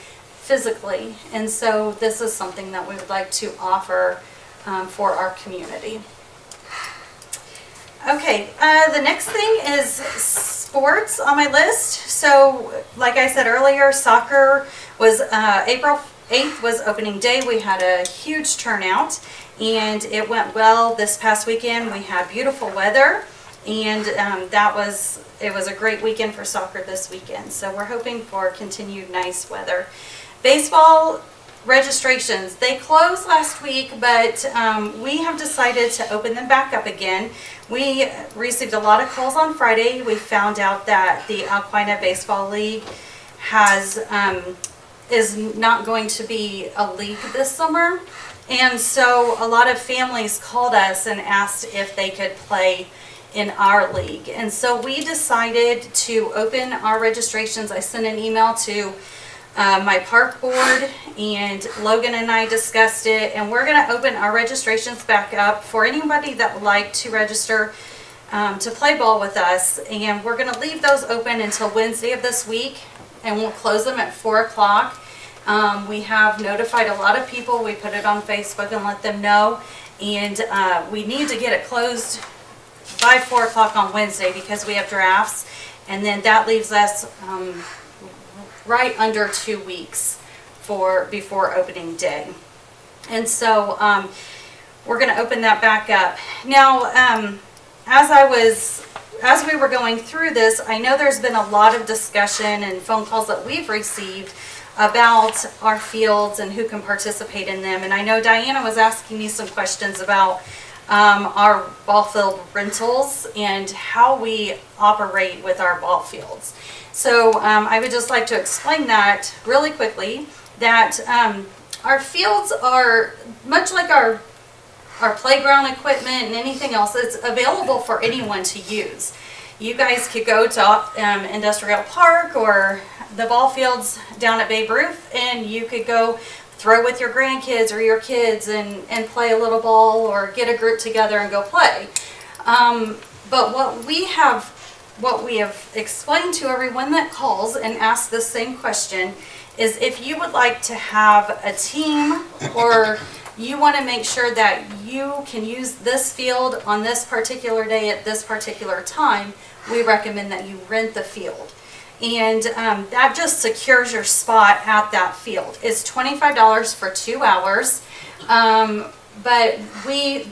physically, and so this is something that we would like to offer for our community. Okay, the next thing is sports on my list. So like I said earlier, soccer was April 8th was opening day. We had a huge turnout, and it went well this past weekend. We had beautiful weather, and it was a great weekend for soccer this weekend. So we're hoping for continued nice weather. Baseball registrations, they closed last week, but we have decided to open them back up again. We received a lot of calls on Friday. We found out that the Alpina Baseball League is not going to be a league this summer. And so a lot of families called us and asked if they could play in our league. And so we decided to open our registrations. I sent an email to my park board, and Logan and I discussed it, and we're going to open our registrations back up for anybody that would like to register to play ball with us. And we're going to leave those open until Wednesday of this week, and we'll close them at 4 o'clock. We have notified a lot of people. We put it on Facebook and let them know, and we need to get it closed by 4 o'clock on Wednesday because we have drafts, and then that leaves us right under 2 weeks before opening day. And so we're going to open that back up. Now, as we were going through this, I know there's been a lot of discussion and phone calls that we've received about our fields and who can participate in them. And I know Diana was asking me some questions about our ball field rentals and how we operate with our ball fields. So I would just like to explain that really quickly, that our fields are much like our playground equipment and anything else. It's available for anyone to use. You guys could go to Industrial Park or the ball fields down at Babe Ruth, and you could go throw with your grandkids or your kids and play a little ball, or get a group together and go play. But what we have explained to everyone that calls and asks the same question is, if you would like to have a team, or you want to make sure that you can use this field on this particular day at this particular time, we recommend that you rent the field. And that just secures your spot at that field. It's $25 for 2 hours. But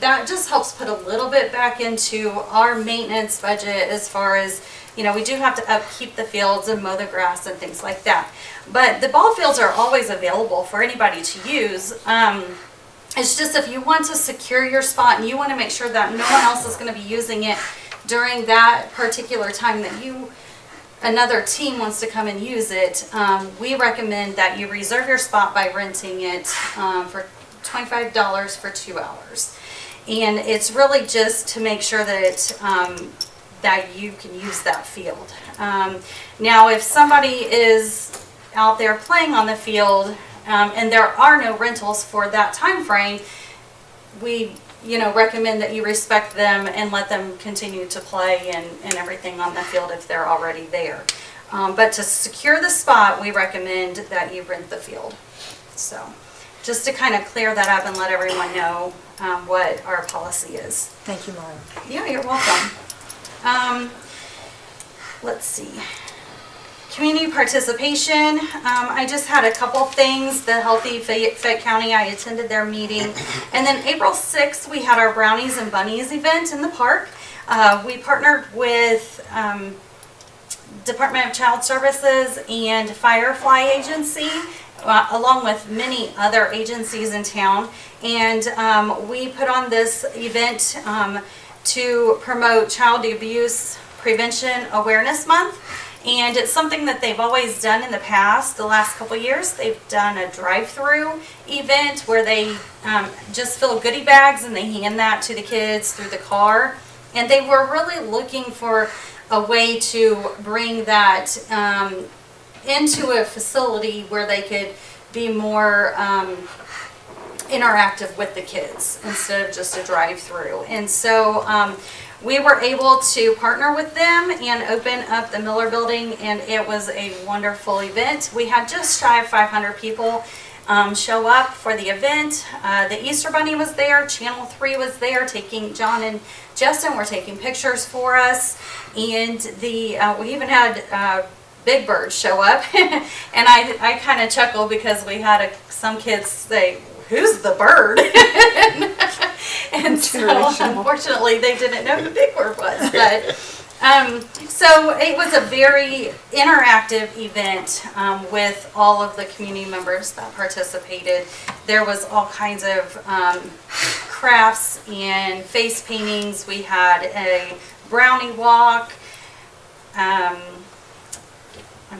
that just helps put a little bit back into our maintenance budget, as far as, we do have to upkeep the fields and mow the grass and things like that. But the ball fields are always available for anybody to use. It's just, if you want to secure your spot and you want to make sure that no one else is going to be using it during that particular time that another team wants to come and use it, we recommend that you reserve your spot by renting it for $25 for 2 hours. And it's really just to make sure that that you can use that field. Now, if somebody is out there playing on the field and there are no rentals for that time frame, we recommend that you respect them and let them continue to play and everything on the field if they're already there. But to secure the spot, we recommend that you rent the field. So just to kind of clear that up and let everyone know what our policy is. Thank you, Mara. Yeah, you're welcome. Let's see. Community participation, I just had a couple things. The Healthy Fayette County, I attended their meeting. And then April 6th, we had our Brownies and Bunnies event in the park. We partnered with Department of Child Services and Firefly Agency, along with many other agencies in town. And we put on this event to promote Child Abuse Prevention Awareness Month. And it's something that they've always done in the past. The last couple of years, they've done a drive-through event where they just fill goodie bags and they hand that to the kids through the car. And they were really looking for a way to bring that into a facility where they could be more interactive with the kids instead of just a drive-through. And so we were able to partner with them and open up the Miller Building, and it was a wonderful event. We had just shy of 500 people show up for the event. The Easter Bunny was there, Channel 3 was there, John and Justin were taking pictures for us, and we even had Big Bird show up. And I kind of chuckled because we had some kids say, "Who's the bird?" And so unfortunately they didn't know who Big Bird was. But so it was a very interactive event with all of the community members that participated. There was all kinds of crafts and face paintings. We had a brownie walk. I'm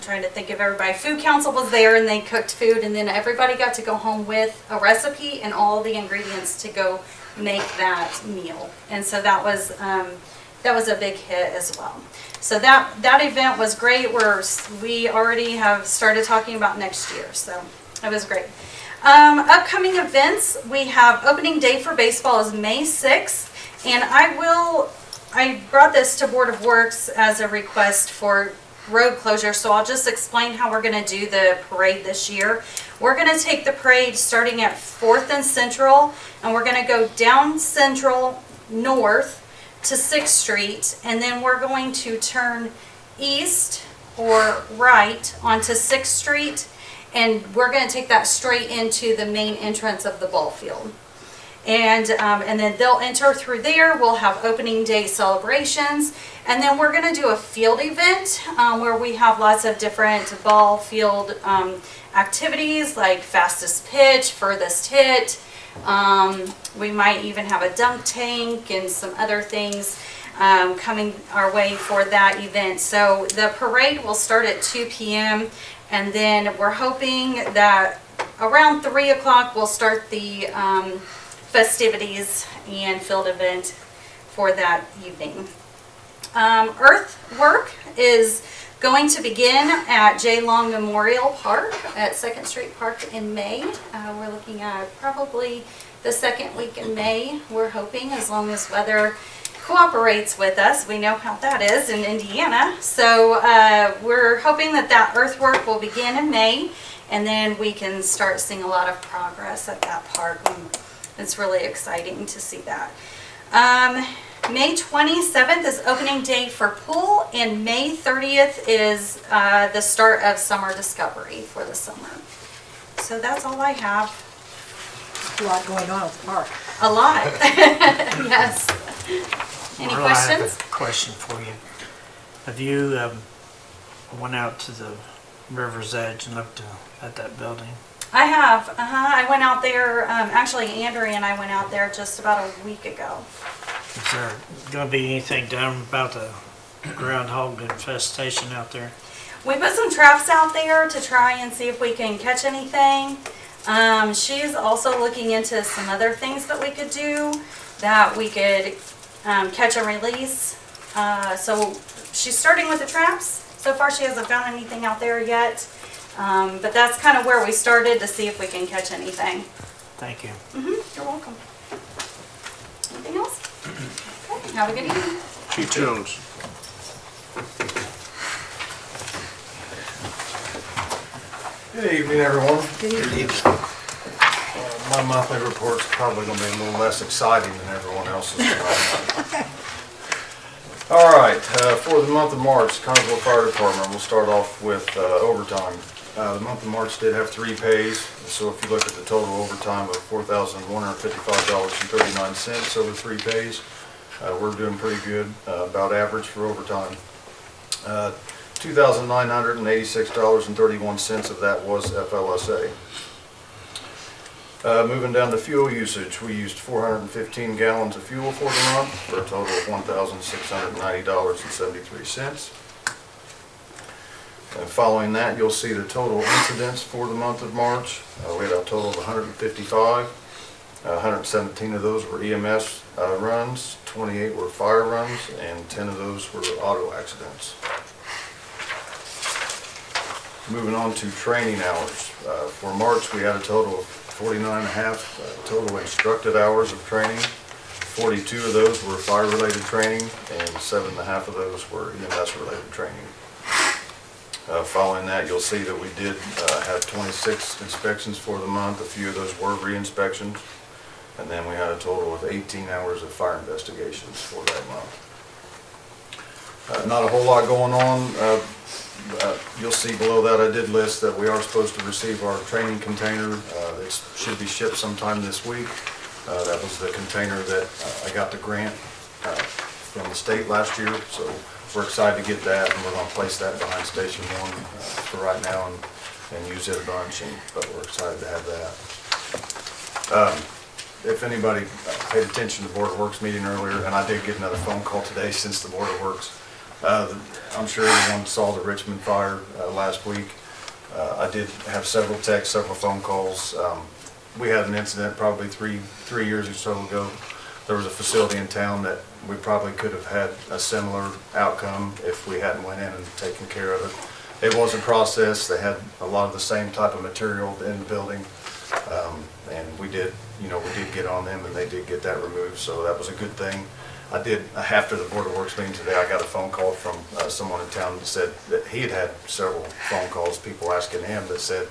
trying to think of everybody. Food Council was there and they cooked food, and then everybody got to go home with a recipe and all the ingredients to go make that meal. And so that was a big hit as well. So that event was great. We already have started talking about next year, so it was great. Upcoming events, we have opening day for baseball is May 6th, and I brought this to Board of Works as a request for road closure, so I'll just explain how we're going to do the parade this year. We're going to take the parade starting at 4th and Central, and we're going to go down Central north to 6th Street, and then we're going to turn east or right onto 6th Street, and we're going to take that straight into the main entrance of the ball field. And then they'll enter through there. We'll have opening day celebrations, and then we're going to do a field event where we have lots of different ball field activities like fastest pitch, furthest hit. We might even have a dunk tank and some other things coming our way for that event. So the parade will start at 2 p.m. and then we're hoping that around 3 o'clock we'll start the festivities and field event for that evening. Earthwork is going to begin at J. Long Memorial Park at 2nd Street Park in May. We're looking at probably the second week in May, we're hoping, as long as weather cooperates with us. We know how that is in Indiana. So we're hoping that earthwork will begin in May, and then we can start seeing a lot of progress at that park. It's really exciting to see that. May 27th is opening day for pool, and May 30th is the start of summer discovery for the summer. So that's all I have. A lot going on at the park. A lot. Yes. Any Well, I have questions? a question for you. Have you went out to the river's edge and looked at that building? I have. I went out there, actually Andrea and I went out there just about a week ago. Is there going to be anything done about the groundhog infestation out there? We put some traps out there to try and see if we can catch anything. She's also looking into some other things that we could do, that we could catch and release. So she's starting with the traps. So far she hasn't found anything out there yet. But that's kind of where we started to see if we can catch anything. Thank you. You're welcome. Anything else? Okay, have a good evening. Chief Jones. Good evening, everyone. Good evening. My monthly report's probably going to be a little less exciting than everyone else's tonight. All right, for the month of March, Connersville Fire Department, we'll start off with overtime. The month of March did have 3 pays, so if you look at the total overtime of $4,155.39 over 3 pays, we're doing pretty good, about average for overtime. $2,986.31 of that was FLSA. Moving down to fuel usage, we used 415 gallons of fuel for the month for a total of $1,690.73. And following that, you'll see the total incidents for the month of March. We had a total of 155. 117 of those were EMS runs, 28 were fire runs, and 10 of those were auto accidents. Moving on to training hours. For March, we had a total of 49.5 total instructed hours of training. 42 of those were fire-related training, and 7.5 of those were EMS-related training. Following that, you'll see that we did have 26 inspections for the month. A few of those were re-inspections. And then we had a total of 18 hours of fire investigations for that month. Not a whole lot going on. You'll see below that I did list that we are supposed to receive our training container. It should be shipped sometime this week. That was the container that I got the grant from the state last year. So we're excited to get that, and we're going to place that behind Station 1 for right now and use it a bunch, but we're excited to have that. If anybody paid attention to the Board of Works meeting earlier, and I did get another phone call today since the Board of Works, I'm sure everyone saw the Richmond fire last week. I did have several texts, several phone calls. We had an incident probably three years or so ago. There was a facility in town that we probably could have had a similar outcome if we hadn't went in and taken care of it. It was a process. They had a lot of the same type of material in the building, and we did get on them, and they did get that removed. So that was a good thing. I did, after the Board of Works meeting today, I got a phone call from someone in town that said that he had several phone calls, people asking him that said,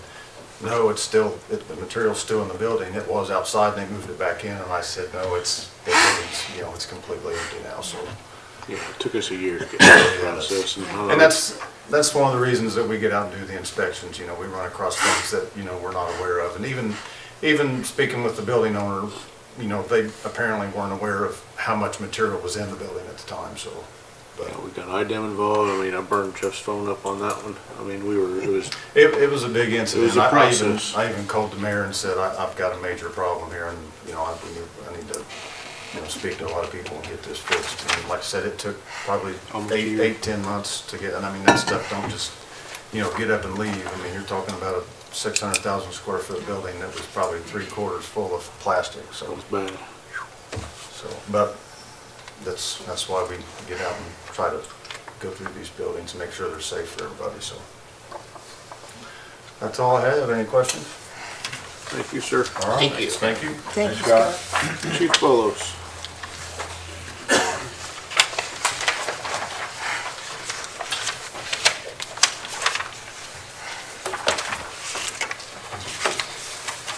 no, the material's still in the building. It was outside and they moved it back in, and I said, no, it's completely empty now. So Yeah, it took us a year to get through the process. And that's one of the reasons that we get out and do the inspections. We run across things that, we're not aware of. And even speaking with the building owner, they apparently weren't aware of how much material was in the building at the time, so. Yeah, we got IDEM involved. I burned Jeff's phone up on that one. It was a big incident. It was a process. I even called the mayor and said, I've got a major problem here, and, I need to, speak to a lot of people and get this fixed. And like I said, it took probably 10 months to get, and that stuff don't just, get up and leave. You're talking about a 600,000 square foot building that was probably 3/4 full of plastic, so. It's bad. So, but that's why we get out and try to go through these buildings and make sure they're safe for everybody, so. That's all I have. Any questions? Thank you, sir. All right. Thank you. Thank you, Thanks, Scott. Chief Bolos.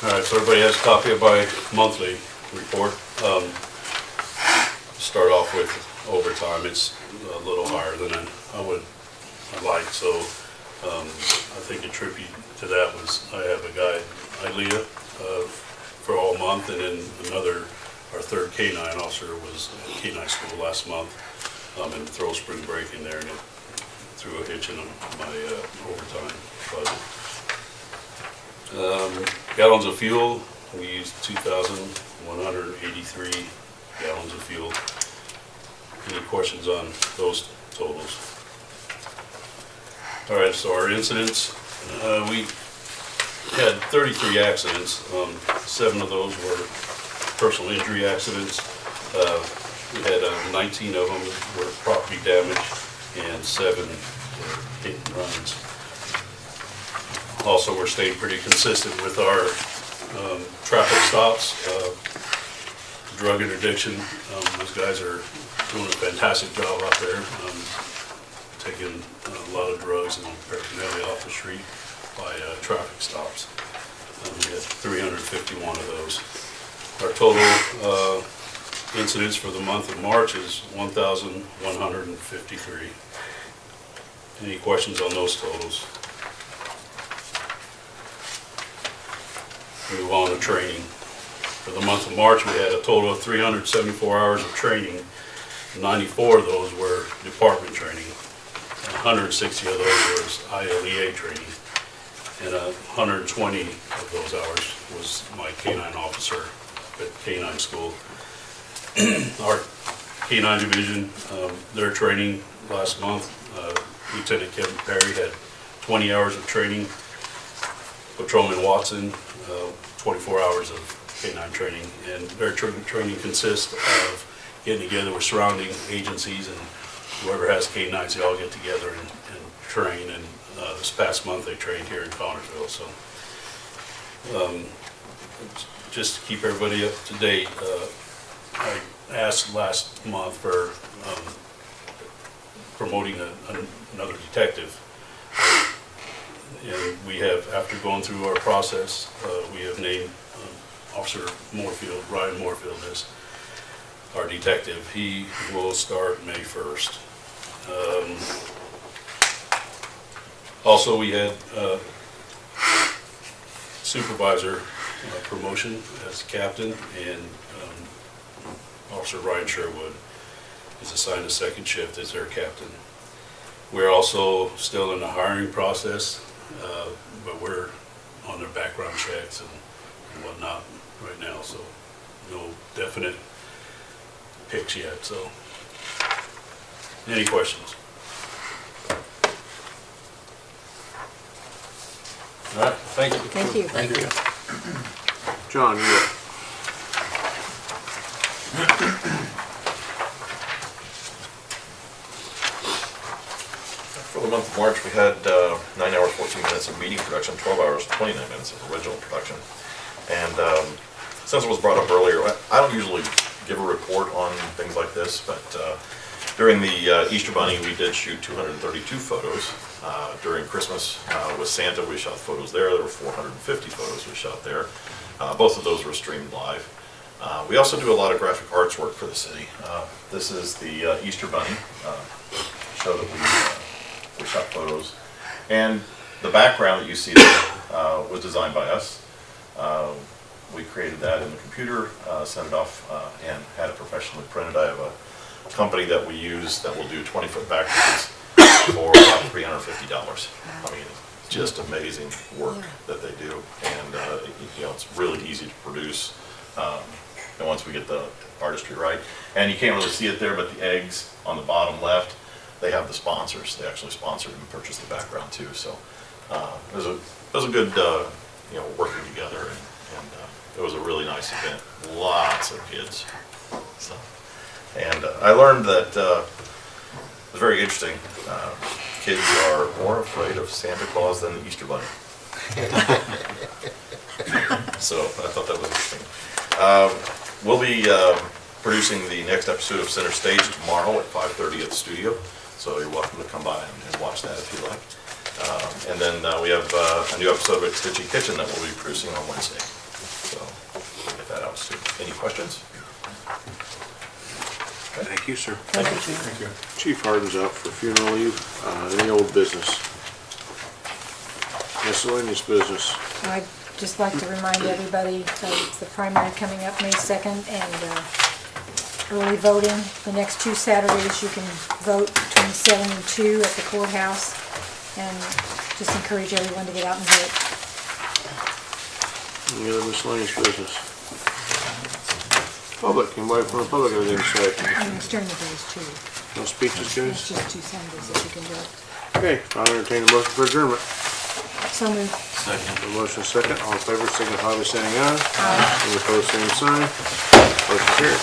All right, so everybody has a copy of my monthly report. Start off with overtime. It's a little higher than I would like, so I think a tribute to that was I have a guy, Ilea, for all month, and then our third K-9 officer was at K-9 school last month, and throw spring break in there, and it threw a hitch in my overtime budget. Gallons of fuel, we used 2,183 gallons of fuel. Any questions on those totals? All right, so our incidents, we had 33 accidents. 7 of those were personal injury accidents. We had 19 of them were property damage, and 7 were hit and runs. Also, we're staying pretty consistent with our traffic stops, drug interdiction. Those guys are doing a fantastic job out there, taking a lot of drugs and paraphernalia off the street by traffic stops. We had 351 of those. Our total incidents for the month of March is 1,153. Any questions on those totals? Move on to training. For the month of March, we had a total of 374 hours of training. 94 of those were department training. 160 of those was ILEA training. And 120 of those hours was my K-9 officer at K-9 school. Our K-9 division, their training last month, Lieutenant Kevin Perry had 20 hours of training. Patrolman Watson, 24 hours of K-9 training. And their training consists of getting together with surrounding agencies, and whoever has K-9s, they all get together and train. And this past month they trained here in Connersville. So just to keep everybody up to date, I asked last month for promoting another detective. And we have, after going through our process, we have named Officer Moorfield, Ryan Moorfield, as our detective. He will start May 1st. Also, we had supervisor promotion as captain, and Officer Ryan Sherwood is assigned a second shift as their captain. We're also still in the hiring process, but we're on their background checks and whatnot right now, so no definite picks yet. So, any questions? All right, thank you. Thank you. Thank you. John, you're up. For the month of March, we had 9 hours, 14 minutes of meeting production, 12 hours, 29 minutes of original production. And since it was brought up earlier, I don't usually give a report on things like this, but during the Easter Bunny, we did shoot 232 photos. During Christmas with Santa, we shot photos there. There were 450 photos we shot there. Both of those were streamed live. We also do a lot of graphic arts work for the city. This is the Easter Bunny show that we shot photos. And the background that you see there was designed by us. We created that in the computer, sent it off, and had it professionally printed. I have a company that we use that will do 20-foot backgrounds for about $350. I mean, just amazing work that they do, and you know, it's really easy to produce. And once we get the artistry right, and you can't really see it there, but the eggs on the bottom left, they have the sponsors. They actually sponsored and purchased the background too. So it was a good you know, working together, and it was a really nice event. Lots of kids. So, and I learned that it was very interesting. Kids are more afraid of Santa Claus than the Easter Bunny. So I thought that was interesting. We'll be producing the next episode of Center Stage tomorrow at 5:30 at the studio. So you're welcome to come by and watch that if you like. And then we have a new episode of Stitchy Kitchen that we'll be producing on Wednesday. So we'll get that out soon. Any questions? Thank you, sir. Thank you, Chief. Thank you. Chief Harden's out for funeral leave. Any old business? Miscellaneous business. I'd just like to remind everybody of the primary coming up May 2nd, and early voting. The next 2 Saturdays, you can vote between 7 and 2 at the courthouse, and just encourage everyone to get out and vote. Any other miscellaneous business? Public, anybody from the public have anything to say? And it's during the days too. No speeches, It's guys? just 2 Sundays that you can do it. Okay, I'll entertain a motion for adjournment. So moved. A motion second, all in favor signify by saying aye. Any opposed, same sign. Motion carried.